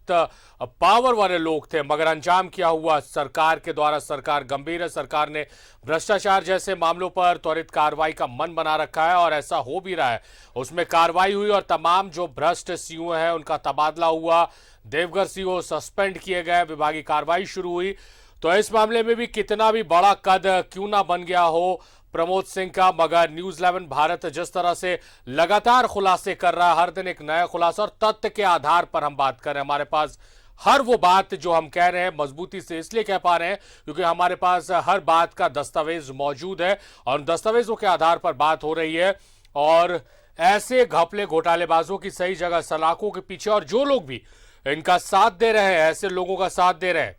S1: पावर वाले लोग थे, मगर अंजाम क्या हुआ? सरकार के द्वारा, सरकार गंभीर है, सरकार ने भ्रष्टाचार जैसे मामलों पर त्वरित कार्रवाई का मन बना रखा है, और ऐसा हो भी रहा है। उसमें कार्रवाई हुई और तमाम जो भ्रष्ट सीओ हैं उनका तबादला हुआ, देवघर सीओ सस्पेंड किए गए, विभागीय कार्रवाई शुरू हुई। तो इस मामले में भी कितना भी बड़ा कद क्यों ना बन गया हो प्रमोद सिंह का, मगर न्यूज़ 11 भारत जिस तरह से लगातार खुलासे कर रहा है, हर दिन एक नया खुलासा, और तथ्य के आधार पर हम बात कर रहे हैं। हमारे पास हर वो बात जो हम कह रहे हैं मजबूती से इसलिए कह पा रहे हैं क्योंकि हमारे पास हर बात का दस्तावेज मौजूद है, और दस्तावेजों के आधार पर बात हो रही है। और ऐसे घपले घोटालेबाजों की सही जगह सलाखों के पीछे, और जो लोग भी इनका साथ दे रहे हैं, ऐसे लोगों का साथ दे रहे हैं,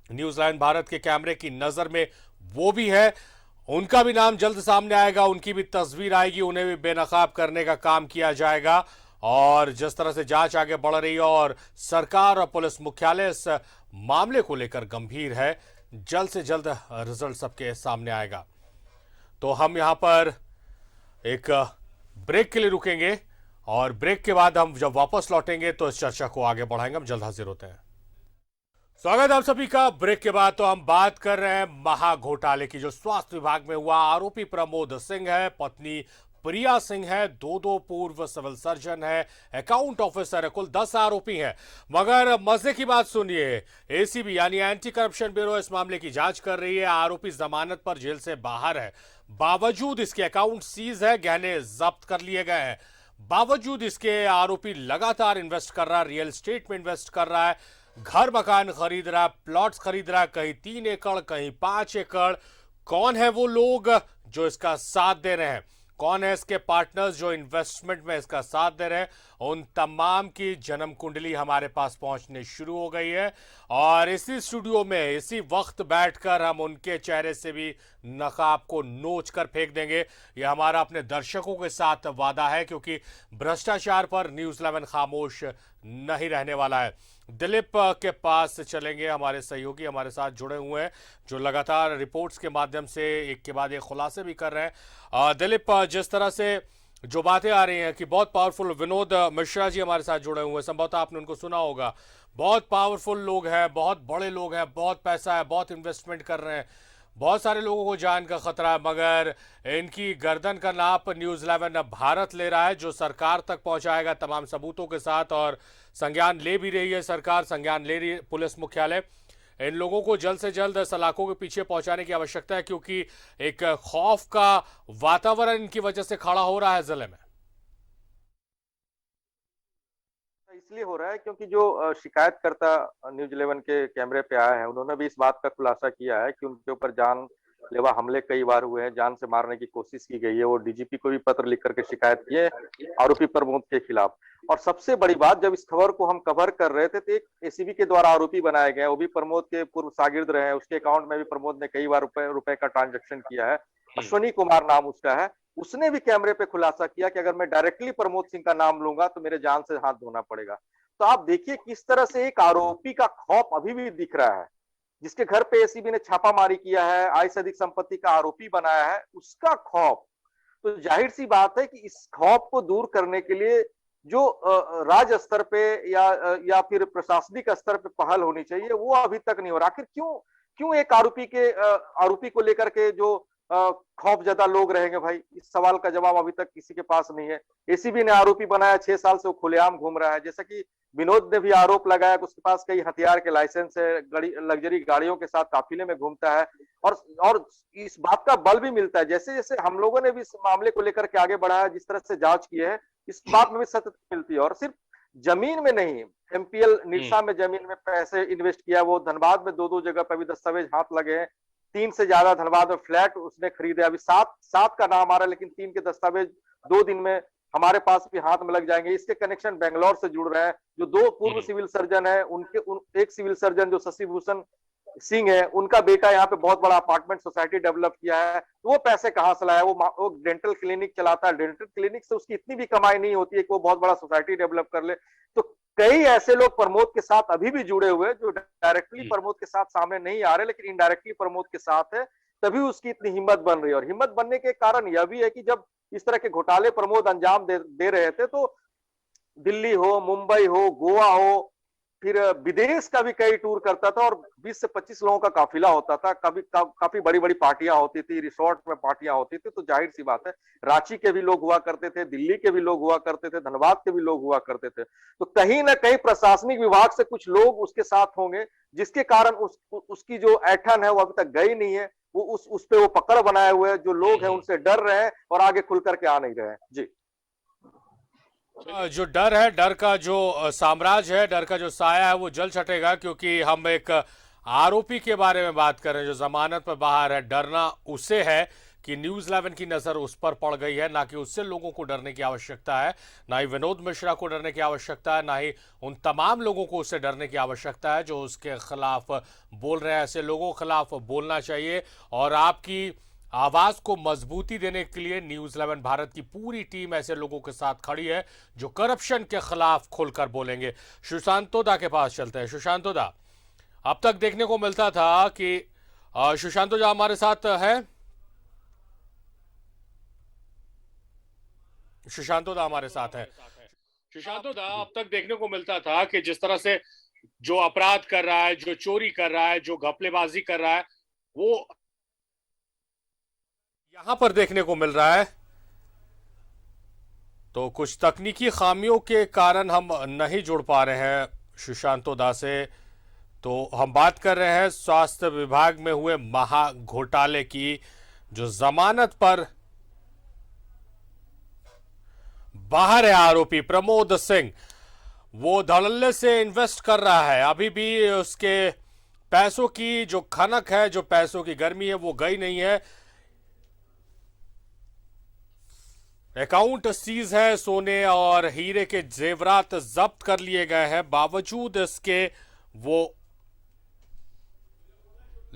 S1: न्यूज़ 11 भारत के कैमरे की नजर में वो भी है। उनका भी नाम जल्द सामने आएगा, उनकी भी तस्वीर आएगी, उन्हें भी बेनकाब करने का काम किया जाएगा। और जिस तरह से जांच आगे बढ़ रही है और सरकार और पुलिस मुख्यालय इस मामले को लेकर गंभीर है, जल्द से जल्द रिजल्ट सबके सामने आएगा। तो हम यहां पर एक ब्रेक के लिए रुकेंगे, और ब्रेक के बाद हम जब वापस लौटेंगे तो इस चर्चा को आगे बढ़ाएंगे। हम जल्द हाजिर होते हैं। स्वागत है आप सभी का। ब्रेक के बाद तो हम बात कर रहे हैं महा घोटाले की, जो स्वास्थ्य विभाग में हुआ। आरोपी प्रमोद सिंह है, पत्नी प्रिया सिंह है, दो पूर्व सिविल सर्जन है, अकाउंट ऑफिसर है, कुल 10 आरोपी हैं। मगर मजे की बात सुनिए, एसीबी यानी एंटी करप्शन ब्यूरो इस मामले की जांच कर रही है। आरोपी जमानत पर जेल से बाहर है, बावजूद इसके अकाउंट सीज है, गहने जब्त कर लिए गए हैं। बावजूद इसके आरोपी लगातार इन्वेस्ट कर रहा है, रियल एस्टेट में इन्वेस्ट कर रहा है, घर मकान खरीद रहा है, प्लॉट्स खरीद रहा है, कहीं 3 एकड़ कहीं 5 एकड़। कौन है वो लोग जो इसका साथ दे रहे हैं, कौन है इसके पार्टनर्स जो इन्वेस्टमेंट में इसका साथ दे रहे हैं, उन तमाम की जन्म कुंडली हमारे पास पहुंचने शुरू हो गई है। और इसी स्टूडियो में इसी वक्त बैठकर हम उनके चेहरे से भी नकाब को नोच कर फेंक देंगे। यह हमारा अपने दर्शकों के साथ वादा है, क्योंकि भ्रष्टाचार पर न्यूज़ 11 खामोश नहीं रहने वाला है। दिलीप के पास चलेंगे, हमारे सहयोगी हमारे साथ जुड़े हुए हैं, जो लगातार रिपोर्ट्स के माध्यम से एक के बाद एक खुलासे भी कर रहे हैं। दिलीप, जिस तरह से जो बातें आ रही हैं कि बहुत पावरफुल, विनोद मिश्रा जी हमारे साथ जुड़े हुए हैं, संभवतः आपने उनको सुना होगा। बहुत पावरफुल लोग हैं, बहुत बड़े लोग हैं, बहुत पैसा है, बहुत इन्वेस्टमेंट कर रहे हैं, बहुत सारे लोगों को जान का खतरा है, मगर इनकी गर्दन का नाप न्यूज़ 11 भारत ले रहा है, जो सरकार तक पहुंचाएगा तमाम सबूतों के साथ। और संज्ञान ले भी रही है सरकार, संज्ञान ले रही है पुलिस मुख्यालय। इन लोगों को जल्द से जल्द सलाखों के पीछे पहुंचाने की आवश्यकता है, क्योंकि एक खौफ का वातावरण इनकी वजह से खड़ा हो रहा है जिले में।
S2: इसलिए हो रहा है क्योंकि जो शिकायतकर्ता न्यूज़ 11 के कैमरे पे आए हैं, उन्होंने भी इस बात का खुलासा किया है कि उनके ऊपर जानलेवा हमले कई बार हुए हैं, जान से मारने की कोशिश की गई है। वो डीजीपी को भी पत्र लिख करके शिकायत की है आरोपी प्रमोद के खिलाफ। और सबसे बड़ी बात, जब इस खबर को हम कवर कर रहे थे तो एक एसीबी के द्वारा आरोपी बनाए गए, वो भी प्रमोद के पूर्व शागिर्द रहे हैं। उसके अकाउंट में भी प्रमोद ने कई बार रुपए का ट्रांजेक्शन किया है। अश्वनी कुमार नाम उसका है। उसने भी कैमरे पे खुलासा किया कि अगर मैं डायरेक्टली प्रमोद सिंह का नाम लूंगा तो मेरे जान से हाथ धोना पड़ेगा। तो आप देखिए किस तरह से एक आरोपी का खौफ अभी भी दिख रहा है, जिसके घर पे एसीबी ने छापामारी किया है, आय से अधिक संपत्ति का आरोपी बनाया है, उसका खौफ। तो जाहिर सी बात है कि इस खौफ को दूर करने के लिए जो राज्य स्तर पे या फिर प्रशासनिक स्तर पे पहल होनी चाहिए, वो अभी तक नहीं हो रहा। आखिर क्यों एक आरोपी को लेकर के जो खौफजदा लोग रहेंगे भाई? इस सवाल का जवाब अभी तक किसी के पास नहीं है। एसीबी ने आरोपी बनाया, 6 साल से वो खुलेआम घूम रहा है। जैसा कि विनोद ने भी आरोप लगाया कि उसके पास कई हथियार के लाइसेंस है, लग्जरी गाड़ियों के साथ काफिले में घूमता है। और इस बात का बल भी मिलता है, जैसे जैसे हम लोगों ने भी इस मामले को लेकर के आगे बढ़ाया, जिस तरह से जांच की है, इस बात में भी सत्यता मिलती है। और सिर्फ जमीन में नहीं, एमपीएल निरसा में जमीन में पैसे इन्वेस्ट किया, वो धनबाद में 2-2 जगह पर भी दस्तावेज हाथ लगे हैं। 3 से ज्यादा धनबाद में फ्लैट उसने खरीदे। अभी 7 का नाम आ रहा है, लेकिन 3 के दस्तावेज 2 दिन में हमारे पास भी हाथ में लग जाएंगे। इसके कनेक्शन बेंगलोर से जुड़ रहे हैं। जो 2 पूर्व सिविल सर्जन है, एक सिविल सर्जन जो शशि भूषण सिंह है, उनका बेटा यहाँ पे बहुत बड़ा अपार्टमेंट सोसाइटी डेवलप किया है। तो वो पैसे कहाँ से लाया? वो डेंटल क्लिनिक चलाता है। डेंटल क्लिनिक से उसकी इतनी भी कमाई नहीं होती है कि वो बहुत बड़ा सोसाइटी डेवलप कर ले। तो कई ऐसे लोग प्रमोद के साथ अभी भी जुड़े हुए, जो डायरेक्टली प्रमोद के साथ सामने नहीं आ रहे, लेकिन इनडायरेक्टली प्रमोद के साथ है। तभी उसकी इतनी हिम्मत बन रही है। और हिम्मत बनने के कारण यह भी है कि जब इस तरह के घोटाले प्रमोद अंजाम दे रहे थे, तो दिल्ली हो, मुंबई हो, गोवा हो, फिर विदेश का भी कई टूर करता था और 20 से 25 लोगों का काफिला होता था। काफी बड़ी बड़ी पार्टियां होती थी, रिसोर्ट में पार्टियां होती थी। तो जाहिर सी बात है, रांची के भी लोग हुआ करते थे, दिल्ली के भी लोग हुआ करते थे, धनबाद के भी लोग हुआ करते थे। तो कहीं ना कहीं प्रशासनिक विभाग से कुछ लोग उसके साथ होंगे, जिसके कारण उसकी जो ऐठन है वो अभी तक गई नहीं है। वो उस पे वो पकड़ बनाए हुए हैं। जो लोग हैं उनसे डर रहे हैं और आगे खुल करके आ नहीं रहे हैं। जी,
S1: जो डर है, डर का जो साम्राज्य है, डर का जो साया है, वो जल छटेगा, क्योंकि हम एक आरोपी के बारे में बात कर रहे हैं जो जमानत पर बाहर है। डरना उसे है कि न्यूज 11 की नजर उस पर पड़ गई है, ना कि उससे लोगों को डरने की आवश्यकता है, ना ही विनोद मिश्रा को डरने की आवश्यकता है, ना ही उन तमाम लोगों को उससे डरने की आवश्यकता है जो उसके खिलाफ बोल रहे हैं। ऐसे लोगों के खिलाफ बोलना चाहिए। और आपकी आवाज को मजबूती देने के लिए न्यूज 11 भारत की पूरी टीम ऐसे लोगों के साथ खड़ी है जो करप्शन के खिलाफ खुलकर बोलेंगे। सुशांतो दा के पास चलते हैं। सुशांतो दा, अब तक देखने को मिलता था कि सुशांतो दा हमारे साथ है। सुशांतो दा हमारे साथ है। सुशांतो दा, अब तक देखने को मिलता था कि जिस तरह से जो अपराध कर रहा है, जो चोरी कर रहा है, जो घपलेबाजी कर रहा है, वो यहां पर देखने को मिल रहा है। तो कुछ तकनीकी खामियों के कारण हम नहीं जुड़ पा रहे हैं सुशांतो दा से। तो हम बात कर रहे हैं स्वास्थ्य विभाग में हुए महा घोटाले की, जो जमानत पर बाहर है आरोपी प्रमोद सिंह। वो धड़ल्ले से इन्वेस्ट कर रहा है। अभी भी उसके पैसों की जो खनक है, जो पैसों की गर्मी है, वो गई नहीं है। अकाउंट सीज है, सोने और हीरे के जेवरात जब्त कर लिए गए हैं। बावजूद इसके वो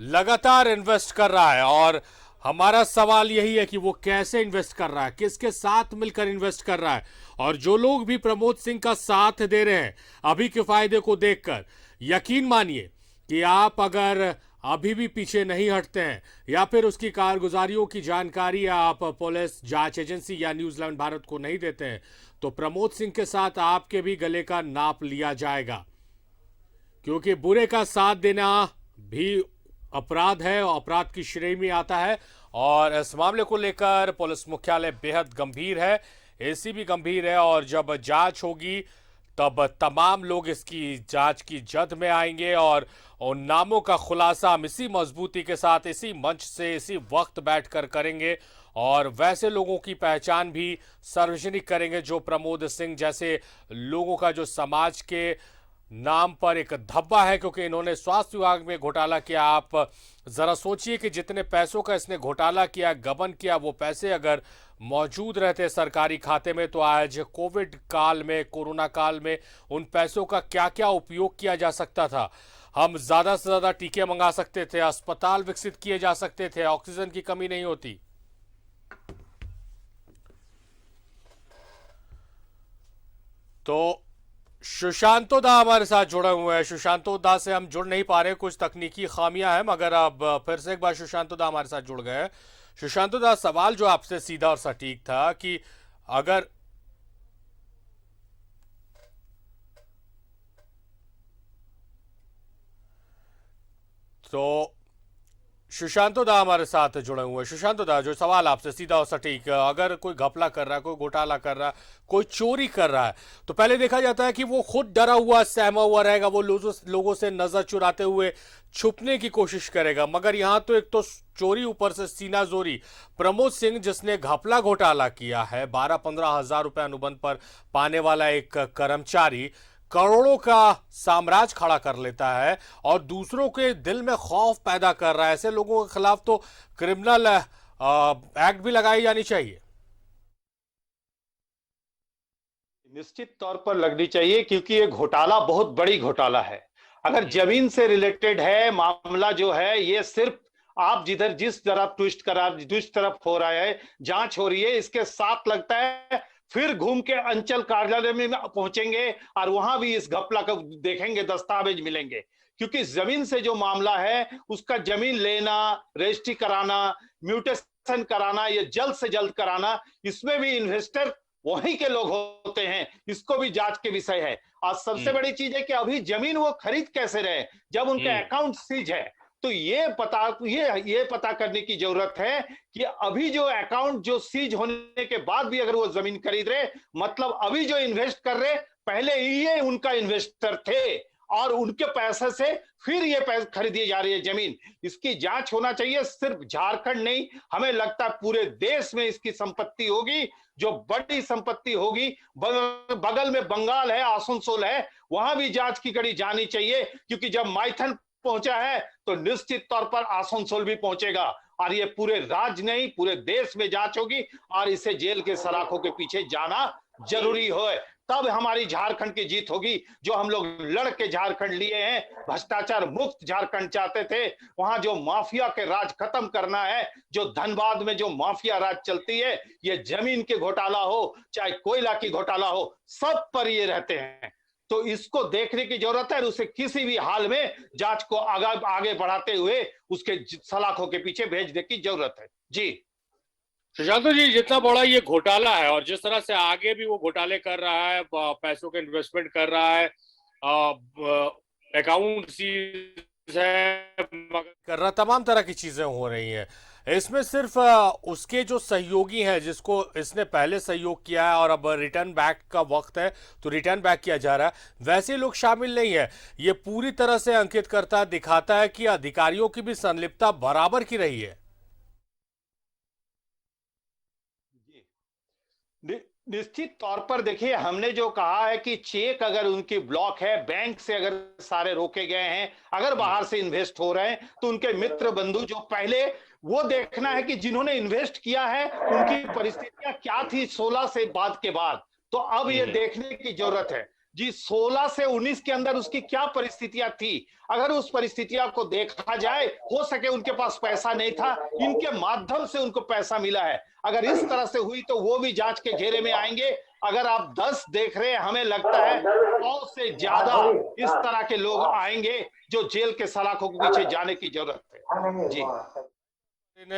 S1: लगातार इन्वेस्ट कर रहा है। और हमारा सवाल यही है कि वो कैसे इन्वेस्ट कर रहा है, किसके साथ मिलकर इन्वेस्ट कर रहा है। और जो लोग भी प्रमोद सिंह का साथ दे रहे हैं अभी के फायदे को देखकर, यकीन मानिए कि आप अगर अभी भी पीछे नहीं हटते हैं या फिर उसकी कारगुजारियों की जानकारी आप पुलिस जांच एजेंसी या न्यूज 11 भारत को नहीं देते हैं, तो प्रमोद सिंह के साथ आपके भी गले का नाप लिया जाएगा। क्योंकि बुरे का साथ देना भी अपराध है और अपराध की श्रेणी में आता है। और इस मामले को लेकर पुलिस मुख्यालय बेहद गंभीर है, एसीबी गंभीर है। और जब जांच होगी तब तमाम लोग इसकी जांच की जद में आएंगे और उन नामों का खुलासा हम इसी मजबूती के साथ, इसी मंच से, इसी वक्त बैठकर करेंगे। और वैसे लोगों की पहचान भी सार्वजनिक करेंगे जो प्रमोद सिंह जैसे लोगों का जो समाज के नाम पर एक धब्बा है, क्योंकि इन्होंने स्वास्थ्य विभाग में घोटाला किया। आप जरा सोचिए कि जितने पैसों का इसने घोटाला किया, गबन किया, वो पैसे अगर मौजूद रहते सरकारी खाते में तो आज कोविड काल में, कोरोना काल में उन पैसों का क्या क्या उपयोग किया जा सकता था। हम ज्यादा से ज्यादा टीके मंगा सकते थे, अस्पताल विकसित किए जा सकते थे, ऑक्सीजन की कमी नहीं होती। तो सुशांतो दा हमारे साथ जुड़े हुए हैं। सुशांतो दा से हम जुड़ नहीं पा रहे, कुछ तकनीकी खामियां हैं, मगर अब फिर से एक बार सुशांतो दा हमारे साथ जुड़ गए। सुशांतो दा, सवाल जो आपसे सीधा और सटीक था कि अगर तो सुशांतो दा हमारे साथ जुड़े हुए हैं। सुशांतो दा, जो सवाल आपसे सीधा और सटीक, अगर कोई घपला कर रहा है, कोई घोटाला कर रहा है, कोई चोरी कर रहा है, तो पहले देखा जाता है कि वो खुद डरा हुआ सहमा हुआ रहेगा, वो लोगों से नजर चुराते हुए छुपने की कोशिश करेगा। मगर यहां तो एक तो चोरी, ऊपर से सीना जोरी। प्रमोद सिंह, जिसने घपला घोटाला किया है, 12-15 हजार रुपए अनुबंध पर पाने वाला एक कर्मचारी करोड़ों का साम्राज्य खड़ा कर लेता है और दूसरों के दिल में खौफ पैदा कर रहा है। ऐसे लोगों के खिलाफ तो क्रिमिनल एक्ट भी लगाई जानी चाहिए।
S3: निश्चित तौर पर लगनी चाहिए, क्योंकि ये घोटाला बहुत बड़ी घोटाला है। अगर जमीन से रिलेटेड है मामला जो है, ये सिर्फ आप जिधर जिस तरफ ट्विस्ट तरफ हो रहा है, जांच हो रही है, इसके साथ लगता है फिर घूम के अंचल कार्यालय में पहुंचेंगे और वहां भी इस घपला को देखेंगे, दस्तावेज मिलेंगे। क्योंकि जमीन से जो मामला है, उसका जमीन लेना, रजिस्ट्री कराना, म्यूटेशन कराना, ये जल्द से जल्द कराना, इसमें भी इन्वेस्टर वहीं के लोग होते हैं। इसको भी जांच के विषय है। और सबसे बड़ी चीज है कि अभी जमीन वो खरीद कैसे रहे जब उनका अकाउंट सीज है। तो ये पता करने की जरूरत है कि अभी जो अकाउंट जो सीज होने के बाद भी अगर वो जमीन खरीद रहे, मतलब अभी जो इन्वेस्ट कर रहे, पहले ये उनका इन्वेस्टर थे और उनके पैसे से फिर ये पैसे खरीदी जा रही है जमीन। इसकी जांच होना चाहिए। सिर्फ झारखंड नहीं, हमें लगता है पूरे देश में इसकी संपत्ति होगी, जो बड़ी संपत्ति होगी। बगल में बंगाल है, आसनसोल है, वहां भी जांच की कड़ी जानी चाहिए। क्योंकि जब माइथन पहुंचा है तो निश्चित तौर पर आसनसोल भी पहुंचेगा और ये पूरे राज्य नहीं, पूरे देश में जांच होगी और इसे जेल के सलाखों के पीछे जाना जरूरी हो। तब हमारी झारखंड की जीत होगी, जो हम लोग लड़ के झारखंड लिए हैं। भ्रष्टाचार मुक्त झारखंड चाहते थे। वहां जो माफिया के राज खत्म करना है, जो धनबाद में जो माफिया राज चलती है, ये जमीन के घोटाला हो चाहे कोयला की घोटाला हो, सब पर ये रहते हैं। तो इसको देखने की जरूरत है और उसे किसी भी हाल में जांच को आगे बढ़ाते हुए उसके सलाखों के पीछे भेजने की जरूरत है। जी
S1: सुशांत जी, जितना बड़ा ये घोटाला है और जिस तरह से आगे भी वो घोटाले कर रहा है, पैसों के इन्वेस्टमेंट कर रहा है, अकाउंट सीज है, कर रहा, तमाम तरह की चीजें हो रही हैं। इसमें सिर्फ उसके जो सहयोगी हैं, जिसको इसने पहले सहयोग किया है और अब रिटर्न बैक का वक्त है तो रिटर्न बैक किया जा रहा है, वैसे लोग शामिल नहीं है। ये पूरी तरह से अंकित करता दिखाता है कि अधिकारियों की भी संलिप्तता बराबर की रही है।
S3: निश्चित तौर पर देखिए, हमने जो कहा है कि चेक अगर उनकी ब्लॉक है, बैंक से अगर सारे रोके गए हैं, अगर बाहर से इन्वेस्ट हो रहे हैं, तो उनके मित्र बंधु जो पहले, वो देखना है कि जिन्होंने इन्वेस्ट किया है उनकी परिस्थितियां क्या थी 16 से बाद के बाद। तो अब ये देखने की जरूरत है जी, 16 से 19 के अंदर उसकी क्या परिस्थितियां थी। अगर उस परिस्थितियां को देखा जाए, हो सके उनके पास पैसा नहीं था, इनके माध्यम से उनको पैसा मिला है। अगर इस तरह से हुई तो वो भी जांच के घेरे में आएंगे। अगर आप 10 देख रहे हैं, हमें लगता है 100 से ज्यादा इस तरह के लोग आएंगे जो जेल के सलाखों के पीछे जाने की जरूरत है। जी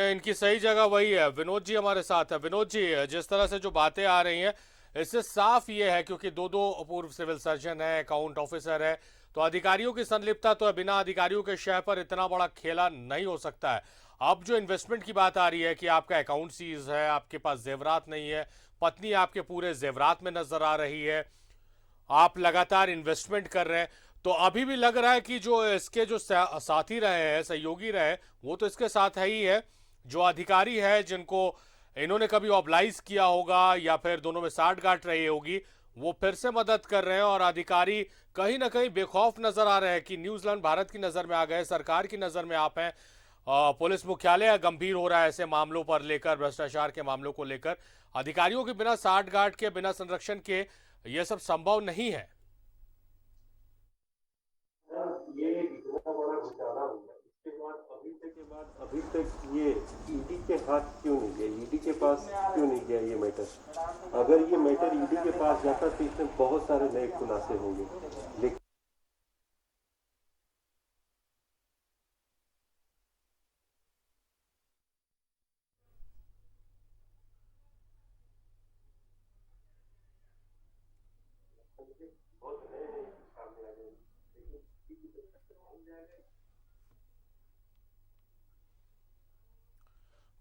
S1: इनकी सही जगह वही है। विनोद जी हमारे साथ है। विनोद जी, जिस तरह से जो बातें आ रही हैं, इससे साफ ये है, क्योंकि दो पूर्व सिविल सर्जन है, अकाउंट ऑफिसर है, तो अधिकारियों की संलिप्तता तो बिना अधिकारियों के शय पर इतना बड़ा खेला नहीं हो सकता है। अब जो इन्वेस्टमेंट की बात आ रही है कि आपका अकाउंट सीज है, आपके पास जेवरात नहीं है, पत्नी आपके पूरे जेवरात में नजर आ रही है, आप लगातार इन्वेस्टमेंट कर रहे हैं, तो अभी भी लग रहा है कि जो इसके जो साथी रहे हैं, सहयोगी रहे, वो तो इसके साथ है ही है। जो अधिकारी है, जिनको इन्होंने कभी ऑब्लाइज किया होगा या फिर दोनों में साठगांठ रही होगी, वो फिर से मदद कर रहे हैं। और अधिकारी कहीं ना कहीं बेखौफ नजर आ रहे हैं कि न्यूजीलैंड भारत की नजर में आ गए, सरकार की नजर में आप हैं। पुलिस मुख्यालय गंभीर हो रहा है ऐसे मामलों पर लेकर, भ्रष्टाचार के मामलों को लेकर। अधिकारियों के बिना साठगांठ के, बिना संरक्षण के यह सब संभव नहीं है।
S6: ये इतना बड़ा घोटाला हुआ, इसके बाद अभी तक ये ईडी के हाथ क्यों नहीं गया, ईडी के पास क्यों नहीं गया ये मैटर। अगर ये मैटर ईडी के पास जाता तो इसमें बहुत सारे नए खुलासे होंगे, लेकिन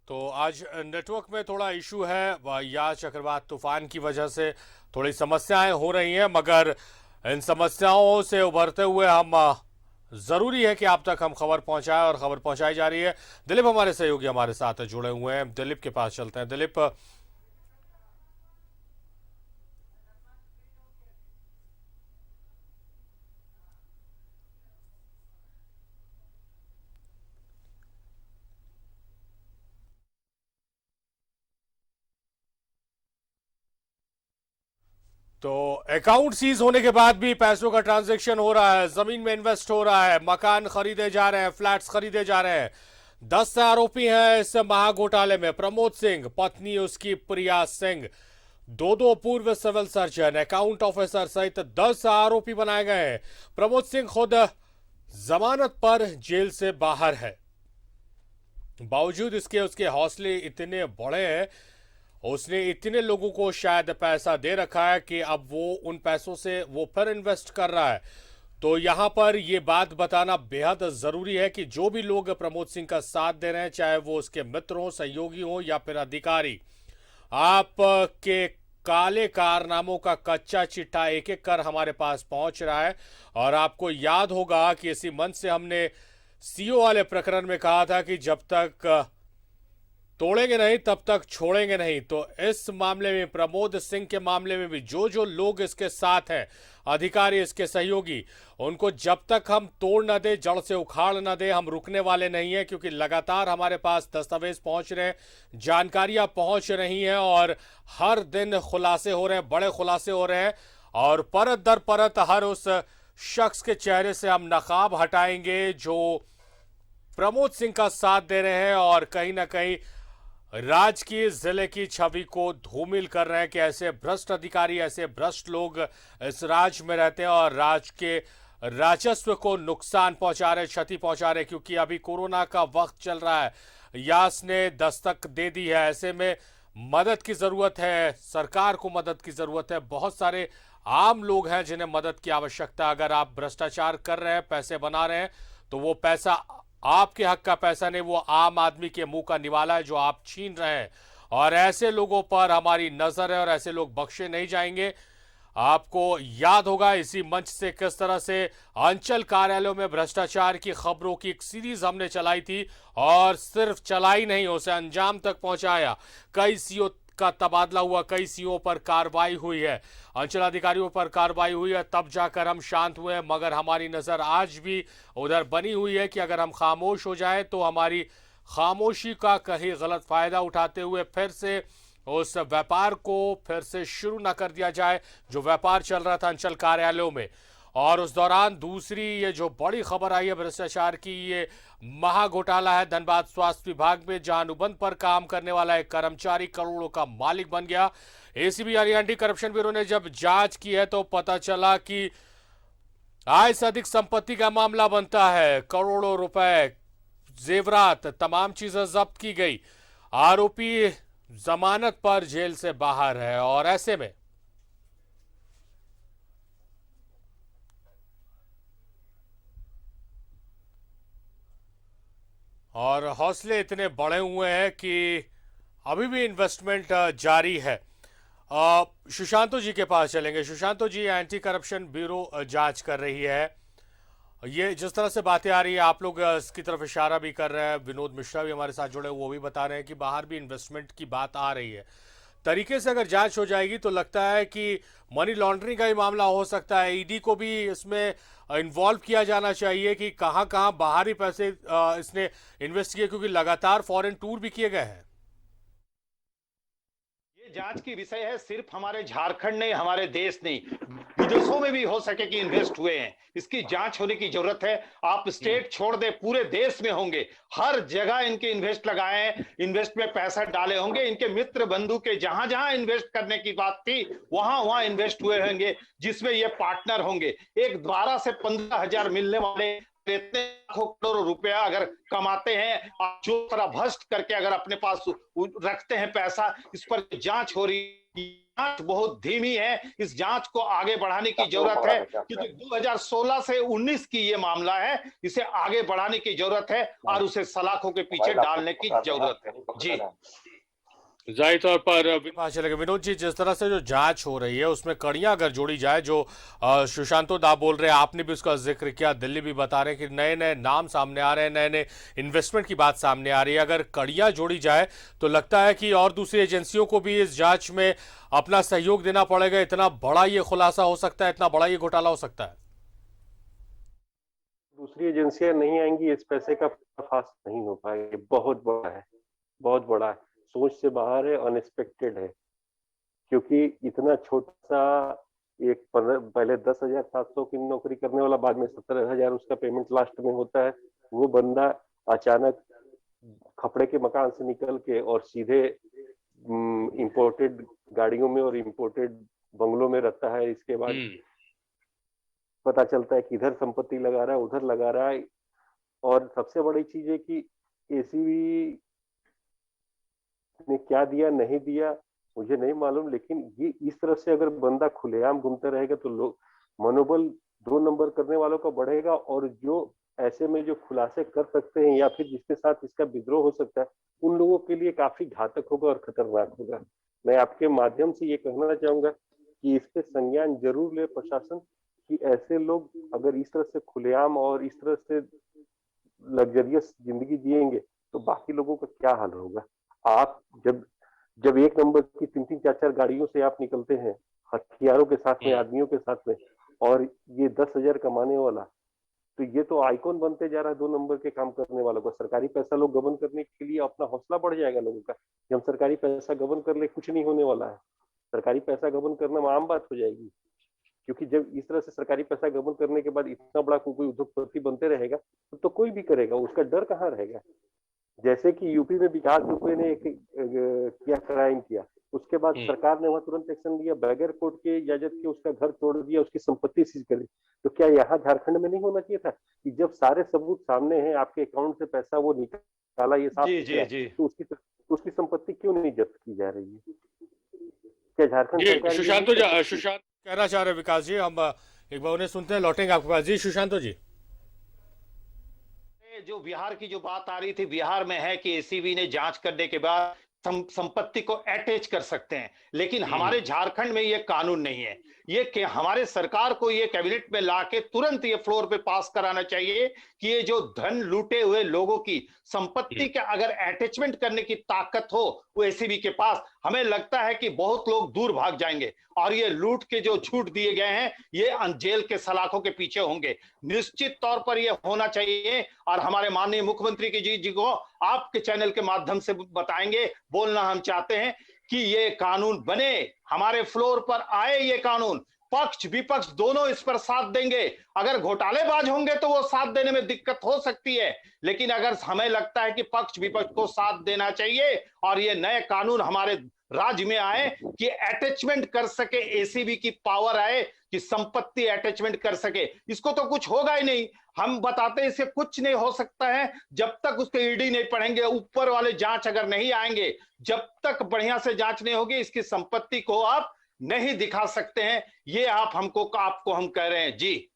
S1: तो आज नेटवर्क में थोड़ा इशू है या चक्रवात तूफान की वजह से थोड़ी समस्याएं हो रही हैं, मगर इन समस्याओं से उभरते हुए हम जरूरी है कि आप तक हम खबर पहुंचाएं और खबर पहुंचाई जा रही है। दिलीप हमारे सहयोगी हमारे साथ जुड़े हुए हैं, दिलीप के पास चलते हैं। दिलीप, तो अकाउंट सीज होने के बाद भी पैसों का ट्रांजैक्शन हो रहा है, जमीन में इन्वेस्ट हो रहा है, मकान खरीदे जा रहे हैं, फ्लैट्स खरीदे जा रहे हैं। 10 आरोपी हैं इस महाघोटाले में। प्रमोद सिंह, पत्नी उसकी प्रिया सिंह, दो पूर्व सिविल सर्जन, अकाउंट ऑफिसर सहित 10 आरोपी बनाए गए हैं। प्रमोद सिंह खुद जमानत पर जेल से बाहर है। बावजूद इसके उसके हौसले इतने बड़े हैं, उसने इतने लोगों को शायद पैसा दे रखा है कि अब वो उन पैसों से वो फिर इन्वेस्ट कर रहा है। तो यहां पर ये बात बताना बेहद जरूरी है कि जो भी लोग प्रमोद सिंह का साथ दे रहे हैं, चाहे वो उसके मित्र हो, सहयोगी हो या फिर अधिकारी, आप के काले कारनामों का कच्चा चिट्ठा एक एक कर हमारे पास पहुंच रहा है। और आपको याद होगा कि इसी मंच से हमने सीओ वाले प्रकरण में कहा था कि जब तक तोड़ेंगे नहीं तब तक छोड़ेंगे नहीं। तो इस मामले में, प्रमोद सिंह के मामले में भी जो जो लोग इसके साथ हैं, अधिकारी, इसके सहयोगी, उनको जब तक हम तोड़ न दे, जड़ से उखाड़ न दे, हम रुकने वाले नहीं हैं। क्योंकि लगातार हमारे पास दस्तावेज पहुंच रहे हैं, जानकारियां पहुंच रही हैं और हर दिन खुलासे हो रहे हैं, बड़े खुलासे हो रहे हैं। और परत दर परत हर उस शख्स के चेहरे से हम नकाब हटाएंगे जो प्रमोद सिंह का साथ दे रहे हैं और कहीं ना कहीं राजकीय जिले की छवि को धूमिल कर रहे हैं कि ऐसे भ्रष्ट अधिकारी, ऐसे भ्रष्ट लोग इस राज्य में रहते हैं और राज्य के राजस्व को नुकसान पहुंचा रहे, क्षति पहुंचा रहे। क्योंकि अभी कोरोना का वक्त चल रहा है, यास ने दस्तक दे दी है, ऐसे में मदद की जरूरत है, सरकार को मदद की जरूरत है। बहुत सारे आम लोग हैं जिन्हें मदद की आवश्यकता। अगर आप भ्रष्टाचार कर रहे हैं, पैसे बना रहे हैं, तो वो पैसा आपके हक का पैसा नहीं, वो आम आदमी के मुंह का निवाला है जो आप छीन रहे हैं। और ऐसे लोगों पर हमारी नजर है और ऐसे लोग बख्शे नहीं जाएंगे। आपको याद होगा इसी मंच से किस तरह से अंचल कार्यालयों में भ्रष्टाचार की खबरों की एक सीरीज हमने चलाई थी और सिर्फ चलाई नहीं, उसे अंजाम तक पहुंचाया। कई सीओ का तबादला हुआ, कई सीओ पर कार्रवाई हुई है, अंचल अधिकारियों पर कार्रवाई हुई है, तब जाकर हम शांत हुए। मगर हमारी नजर आज भी उधर बनी हुई है कि अगर हम खामोश हो जाए तो हमारी खामोशी का कहीं गलत फायदा उठाते हुए फिर से उस व्यापार को फिर से शुरू ना कर दिया जाए जो व्यापार चल रहा था अंचल कार्यालयों में। और उस दौरान दूसरी ये जो बड़ी खबर आई है भ्रष्टाचार की, ये महाघोटाला है धनबाद स्वास्थ्य विभाग में, जहां अनुबंध पर काम करने वाला एक कर्मचारी करोड़ों का मालिक बन गया। एसीबी यानी एंटी करप्शन ब्यूरो ने जब जांच की है तो पता चला कि आय से अधिक संपत्ति का मामला बनता है। करोड़ों रुपए, जेवरात, तमाम चीजें जब्त की गई। आरोपी जमानत पर जेल से बाहर है और ऐसे में और हौसले इतने बढ़े हुए हैं कि अभी भी इन्वेस्टमेंट जारी है। सुशांतो जी के पास चलेंगे। सुशांतो जी, एंटी करप्शन ब्यूरो जांच कर रही है। ये जिस तरह से बातें आ रही है, आप लोग इसकी तरफ इशारा भी कर रहे हैं, विनोद मिश्रा भी हमारे साथ जुड़े, वो भी बता रहे हैं कि बाहर भी इन्वेस्टमेंट की बात आ रही है। तरीके से अगर जांच हो जाएगी तो लगता है कि मनी लॉन्ड्रिंग का ही मामला हो सकता है। ईडी को भी इसमें इन्वॉल्व किया जाना चाहिए कि कहां कहां बाहरी पैसे इसने इन्वेस्ट किए, क्योंकि लगातार फॉरेन टूर भी किए गए हैं।
S3: ये जांच की विषय है, सिर्फ हमारे झारखंड नहीं, हमारे देश नहीं, विदेशों में भी हो सके कि इन्वेस्ट हुए हैं। इसकी जांच होने की जरूरत है। आप स्टेट छोड़ दे, पूरे देश में होंगे, हर जगह इनके इन्वेस्ट लगाए हैं, इन्वेस्ट में पैसा डाले होंगे। इनके मित्र बंधु के जहां जहां इन्वेस्ट करने की बात थी वहां वहां इन्वेस्ट हुए होंगे, जिसमें ये पार्टनर होंगे। एक 12 से 15,000 मिलने वाले इतने लाखों करोड़ों रुपया अगर कमाते हैं, आप जो तरह भ्रष्ट करके अगर अपने पास रखते हैं पैसा, इस पर जांच हो रही जांच बहुत धीमी है, इस जांच को आगे बढ़ाने की जरूरत है, क्योंकि 2016 से 19 की ये मामला है, इसे आगे बढ़ाने की जरूरत है और उसे सलाखों के पीछे डालने की जरूरत है। जी
S1: जाहिर तौर पर चलेगा विनोद जी, जिस तरह से जो जांच हो रही है उसमें कड़ियां अगर जोड़ी जाए, जो सुशांतो दा बोल रहे हैं, आपने भी उसका जिक्र किया, दिल्ली भी बता रहे हैं कि नए नए नाम सामने आ रहे हैं, नए नए इन्वेस्टमेंट की बात सामने आ रही है। अगर कड़ियां जोड़ी जाए तो लगता है कि और दूसरी एजेंसियों को भी इस जांच में अपना सहयोग देना पड़ेगा। इतना बड़ा ये खुलासा हो सकता है, इतना बड़ा ये घोटाला हो सकता है।
S6: दूसरी एजेंसियां नहीं आएंगी, इस पैसे का पर्दाफाश नहीं हो पाएगा। बहुत बड़ा है, बहुत बड़ा है, सोच से बाहर है, अनएक्सपेक्टेड है। क्योंकि इतना छोटा सा एक पहले 10,700 की नौकरी करने वाला, बाद में 17,000 उसका पेमेंट लास्ट में होता है। वो बंदा अचानक खपड़े के मकान से निकल के और सीधे इंपोर्टेड गाड़ियों में और इंपोर्टेड बंगलों में रहता है। इसके बाद पता चलता है कि इधर संपत्ति लगा रहा है, उधर लगा रहा है। और सबसे बड़ी चीज है कि एसीबी ने क्या दिया नहीं दिया मुझे नहीं मालूम, लेकिन ये इस तरह से अगर बंदा खुलेआम घूमता रहेगा तो लोग मनोबल 2 नंबर करने वालों का बढ़ेगा, और जो ऐसे में जो खुलासे कर सकते हैं या फिर जिसके साथ इसका विद्रोह हो सकता है, उन लोगों के लिए काफी घातक होगा और खतरनाक होगा। मैं आपके माध्यम से ये कहना चाहूंगा कि इस पे संज्ञान जरूर ले प्रशासन, कि ऐसे लोग अगर इस तरह से खुलेआम और इस तरह से लग्जरियस जिंदगी जिएंगे तो बाकी लोगों का क्या हाल होगा। आप जब 1 नंबर की 3-3, 4-4 गाड़ियों से आप निकलते हैं, हथियारों के साथ में, आदमियों के साथ में, और ये 10,000 कमाने वाला, तो ये तो आइकॉन बनते जा रहा है 2 नंबर के काम करने वालों को। सरकारी पैसा लोग गबन करने के लिए अपना हौसला बढ़ जाएगा लोगों का। जब हम सरकारी पैसा गबन कर ले, कुछ नहीं होने वाला है। सरकारी पैसा गबन करना आम बात हो जाएगी, क्योंकि जब इस तरह से सरकारी पैसा गबन करने के बाद इतना बड़ा कोई उद्योगपति बनते रहेगा तो कोई भी करेगा, उसका डर कहाँ रहेगा। जैसे कि यूपी में विकास दुबे ने किया, क्राइम किया, उसके बाद सरकार ने वहां तुरंत एक्शन लिया, बगैर कोर्ट के इजाजत के उसका घर तोड़ दिया, उसकी संपत्ति सीज कर दी। तो क्या यहाँ झारखंड में नहीं होना चाहिए था कि जब सारे सबूत सामने हैं, आपके अकाउंट से पैसा वो निकाला, ये साफ तो उसकी संपत्ति क्यों नहीं जब्त की जा रही है? क्या झारखंड सरकार
S1: सुशांत कहना चाह रहे विकास जी, हम एक बार उन्हें सुनते हैं, लौटेंगे आपके पास। जी सुशांतो जी,
S3: जो बिहार की जो बात आ रही थी, बिहार में है कि एसीबी ने जांच करने के बाद संपत्ति को अटैच कर सकते हैं, लेकिन हमारे झारखंड में ये कानून नहीं है। ये हमारे सरकार को ये कैबिनेट में लाके तुरंत ये फ्लोर पे पास कराना चाहिए कि ये जो धन लूटे हुए लोगों की संपत्ति के अगर अटैचमेंट करने की ताकत हो वो एसीबी के पास, हमें लगता है कि बहुत लोग दूर भाग जाएंगे और ये लूट के जो छूट दिए गए हैं ये जेल के सलाखों के पीछे होंगे। निश्चित तौर पर ये होना चाहिए, और हमारे माननीय मुख्यमंत्री जी को आपके चैनल के माध्यम से बताएंगे, बोलना हम चाहते हैं कि ये कानून बने, हमारे फ्लोर पर आए ये कानून। पक्ष विपक्ष दोनों इस पर साथ देंगे। अगर घोटालेबाज होंगे तो वो साथ देने में दिक्कत हो सकती है, लेकिन अगर हमें लगता है कि पक्ष विपक्ष को साथ देना चाहिए और ये नए कानून हमारे राज्य में आए कि अटैचमेंट कर सके, एसीबी की पावर आए कि संपत्ति अटैचमेंट कर सके। इसको तो कुछ होगा ही नहीं, हम बताते हैं इसे कुछ नहीं हो सकता है जब तक उसके ईडी नहीं पढ़ेंगे, ऊपर वाले जांच अगर नहीं आएंगे, जब तक बढ़िया से जांच नहीं होगी, इसकी संपत्ति को आप नहीं दिखा सकते हैं। ये आपको हम कह रहे हैं। जी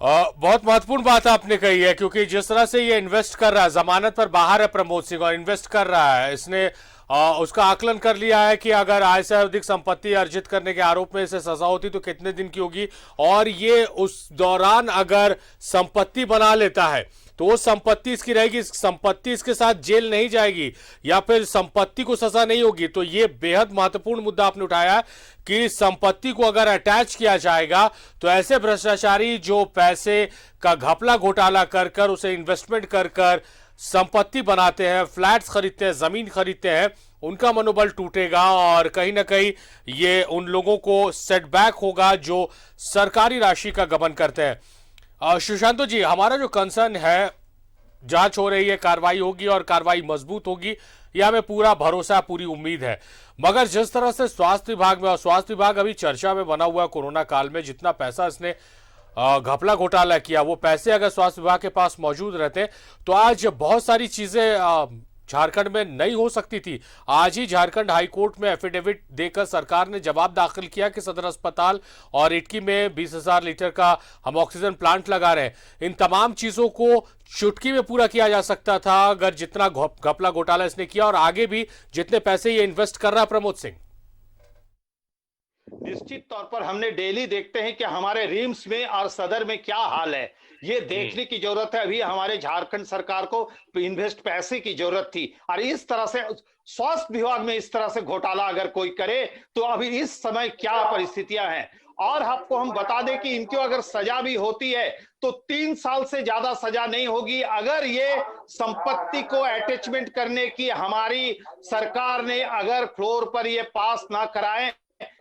S1: बहुत महत्वपूर्ण बात आपने कही है, क्योंकि जिस तरह से ये इन्वेस्ट कर रहा है, जमानत पर बाहर है प्रमोद सिंह और इन्वेस्ट कर रहा है, इसने उसका आकलन कर लिया है कि अगर आय से अधिक संपत्ति अर्जित करने के आरोप में इसे सजा होती तो कितने दिन की होगी, और ये उस दौरान अगर संपत्ति बना लेता है तो वो संपत्ति इसकी रहेगी, संपत्ति इसके साथ जेल नहीं जाएगी या फिर संपत्ति को सजा नहीं होगी। तो ये बेहद महत्वपूर्ण मुद्दा आपने उठाया कि संपत्ति को अगर अटैच किया जाएगा तो ऐसे भ्रष्टाचारी जो पैसे का घपला घोटाला कर कर उसे इन्वेस्टमेंट कर कर संपत्ति बनाते हैं, फ्लैट्स खरीदते हैं, जमीन खरीदते हैं, उनका मनोबल टूटेगा और कहीं ना कहीं ये उन लोगों को सेटबैक होगा जो सरकारी राशि का गबन करते हैं। सुशांतो जी, हमारा जो कंसर्न है, जांच हो रही है, कार्रवाई होगी और कार्रवाई मजबूत होगी, यह हमें पूरा भरोसा, पूरी उम्मीद है। मगर जिस तरह से स्वास्थ्य विभाग में, और स्वास्थ्य विभाग अभी चर्चा में बना हुआ है कोरोना काल में, जितना पैसा इसने घपला घोटाला किया, वो पैसे अगर स्वास्थ्य विभाग के पास मौजूद रहते तो आज बहुत सारी चीजें झारखंड में नहीं हो सकती थी। आज ही झारखंड हाईकोर्ट में एफिडेविट देकर सरकार ने जवाब दाखिल किया कि सदर अस्पताल और इटकी में 20,000 लीटर का हम ऑक्सीजन प्लांट लगा रहे हैं। इन तमाम चीजों को चुटकी में पूरा किया जा सकता था अगर जितना घपला घोटाला इसने किया और आगे भी जितने पैसे ये इन्वेस्ट कर रहा है प्रमोद सिंह।
S3: निश्चित तौर पर हमने डेली देखते हैं कि हमारे रिम्स में और सदर में क्या हाल है, ये देखने की जरूरत है। अभी हमारे झारखंड सरकार को इन्वेस्ट पैसे की जरूरत थी और इस तरह से स्वास्थ्य विभाग में इस तरह से घोटाला अगर कोई करे तो अभी इस समय क्या परिस्थितियां हैं। और आपको हम बता दें कि इनको अगर सजा भी होती है तो 3 साल से ज्यादा सजा नहीं होगी अगर ये संपत्ति को अटैचमेंट करने की हमारी सरकार ने अगर फ्लोर पर ये पास ना कराए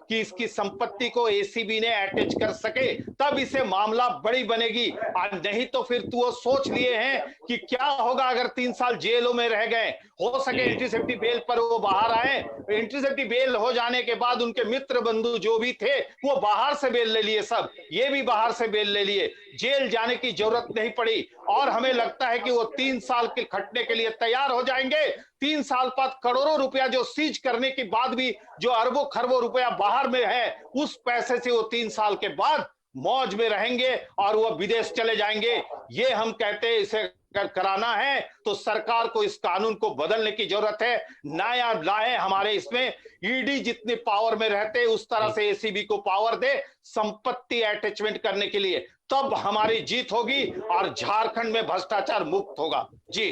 S3: कि इसकी संपत्ति को एसीबी ने अटैच कर सके, तब इसे मामला बड़ी बनेगी। और नहीं तो फिर तो वो सोच लिए हैं कि क्या होगा अगर 3 साल जेलों में रह गए, हो सके इंटरसेप्टिव बेल पर वो बाहर आए। इंटरसेप्टिव बेल हो जाने के बाद उनके मित्र बंधु जो भी थे वो बाहर से बेल ले लिए, सब ये भी बाहर से बेल ले लिए, जेल जाने की जरूरत नहीं पड़ी। और हमें लगता है कि वो 3 साल के खटने के लिए तैयार हो जाएंगे। 3 साल बाद करोड़ों रुपया जो सीज करने के बाद भी जो अरबों खरबों रुपया बाहर में है, उस पैसे से वो 3 साल के बाद मौज में रहेंगे और वो विदेश चले जाएंगे। ये हम कहते हैं इसे अगर कराना है तो सरकार को इस कानून को बदलने की जरूरत है। नया लाए हमारे इसमें ईडी जितने पावर में रहते उस तरह से एसीबी को पावर दे संपत्ति अटैचमेंट करने के लिए, तब हमारी जीत होगी और झारखंड में भ्रष्टाचार मुक्त होगा। जी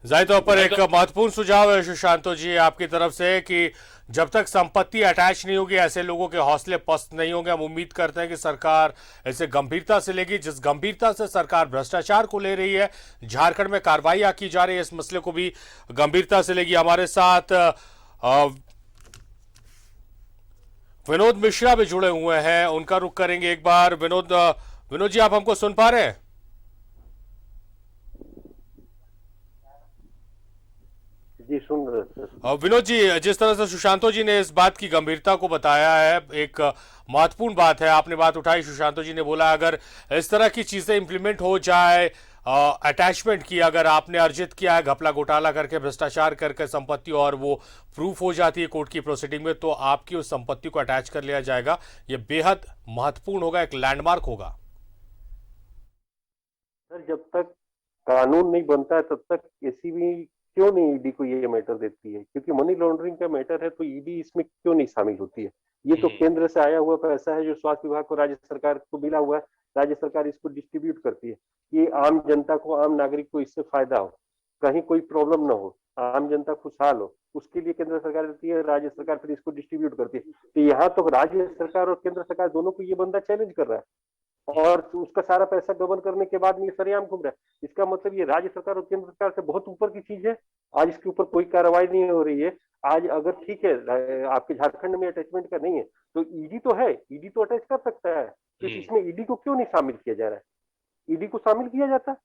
S1: जाहिर तौर पर एक महत्वपूर्ण सुझाव है सुशांतो जी आपकी तरफ से कि जब तक संपत्ति अटैच नहीं होगी ऐसे लोगों के हौसले पस्त नहीं होंगे। हम उम्मीद करते हैं कि सरकार इसे गंभीरता से लेगी। जिस गंभीरता से सरकार भ्रष्टाचार को ले रही है, झारखंड में कार्रवाइयां की जा रही है, इस मसले को भी गंभीरता से लेगी। हमारे साथ विनोद मिश्रा भी जुड़े हुए हैं, उनका रुख करेंगे एक बार। विनोद जी, आप हमको सुन पा रहे हैं?
S6: जी सुन रहे।
S1: विनोद जी, जिस तरह से सुशांतो जी ने इस बात की गंभीरता को बताया है, एक महत्वपूर्ण बात है, आपने बात उठाई, सुशांतो जी ने बोला अगर इस तरह की चीजें इंप्लीमेंट हो जाए, अटैचमेंट की अगर आपने अर्जित किया है घपला घोटाला करके, भ्रष्टाचार करके संपत्ति और वो प्रूफ हो जाती है कोर्ट की प्रोसीडिंग में, तो आपकी उस संपत्ति को अटैच कर लिया जाएगा। ये बेहद महत्वपूर्ण होगा, एक लैंडमार्क होगा।
S6: सर, जब तक कानून नहीं बनता है तब तक एसीबी क्यों नहीं ईडी को ये मैटर देती है? क्योंकि मनी लॉन्ड्रिंग का मैटर है तो ईडी इसमें क्यों नहीं शामिल होती है? ये तो केंद्र से आया हुआ पैसा है जो स्वास्थ्य विभाग को राज्य सरकार को मिला हुआ है, राज्य सरकार इसको डिस्ट्रीब्यूट करती है कि आम जनता को, आम नागरिक को इससे फायदा हो, कहीं कोई प्रॉब्लम ना हो, आम जनता खुशहाल हो, उसके लिए केंद्र सरकार देती है, राज्य सरकार फिर इसको डिस्ट्रीब्यूट करती है। तो यहाँ तो राज्य सरकार और केंद्र सरकार दोनों को ये बंदा चैलेंज कर रहा है और उसका सारा पैसा गबन करने के बाद में सरेआम घूम रहा है। इसका मतलब ये राज्य सरकार और केंद्र सरकार से बहुत ऊपर की चीज है। आज इसके ऊपर कोई कार्रवाई नहीं हो रही है। आज अगर ठीक है आपके झारखंड में अटैचमेंट का नहीं है तो ईडी तो है, ईडी तो अटैच कर सकता है, तो इसमें ईडी को क्यों नहीं शामिल किया जा रहा है? ईडी को शामिल किया जाता।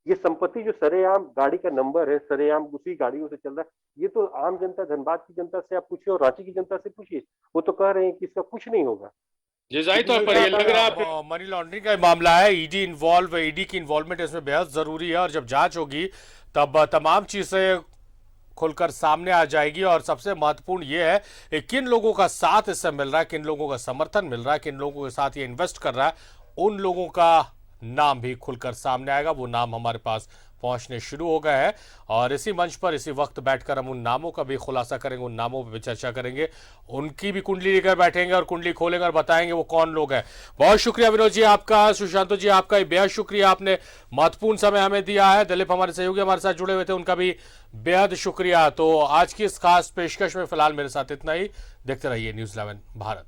S6: ये संपत्ति जो सरेआम गाड़ी का नंबर है, सरेआम उसी गाड़ियों से चल रहा है, ये तो आम जनता, धनबाद की जनता से आप पूछिए और रांची की जनता से पूछिए, वो तो कह रहे हैं कि इसका कुछ नहीं होगा।
S1: जाहिर तौर पर ये लग रहा है मनी लॉन्ड्रिंग का मामला है, ईडी की इन्वॉल्वमेंट इसमें बेहद जरूरी है और जब जांच होगी तब तमाम चीजें खुलकर सामने आ जाएगी। और सबसे महत्वपूर्ण ये है कि किन लोगों का साथ इससे मिल रहा है, किन लोगों का समर्थन मिल रहा है, किन लोगों के साथ ये इन्वेस्ट कर रहा है, उन लोगों का नाम भी खुलकर सामने आएगा। वो नाम हमारे पास पहुंचने शुरू हो गए हैं और इसी मंच पर इसी वक्त बैठकर हम उन नामों का भी खुलासा करेंगे, उन नामों पर भी चर्चा करेंगे, उनकी भी कुंडली लेकर बैठेंगे और कुंडली खोलेंगे और बताएंगे वो कौन लोग हैं। बहुत शुक्रिया विनोद जी आपका, सुशांतो जी आपका बेहद शुक्रिया, आपने महत्वपूर्ण समय हमें दिया है। दिलीप हमारे सहयोगी हमारे साथ जुड़े हुए थे, उनका भी बेहद शुक्रिया। तो आज की इस खास पेशकश में फिलहाल मेरे साथ इतना ही। देखते रहिए न्यूज़ 11 भारत।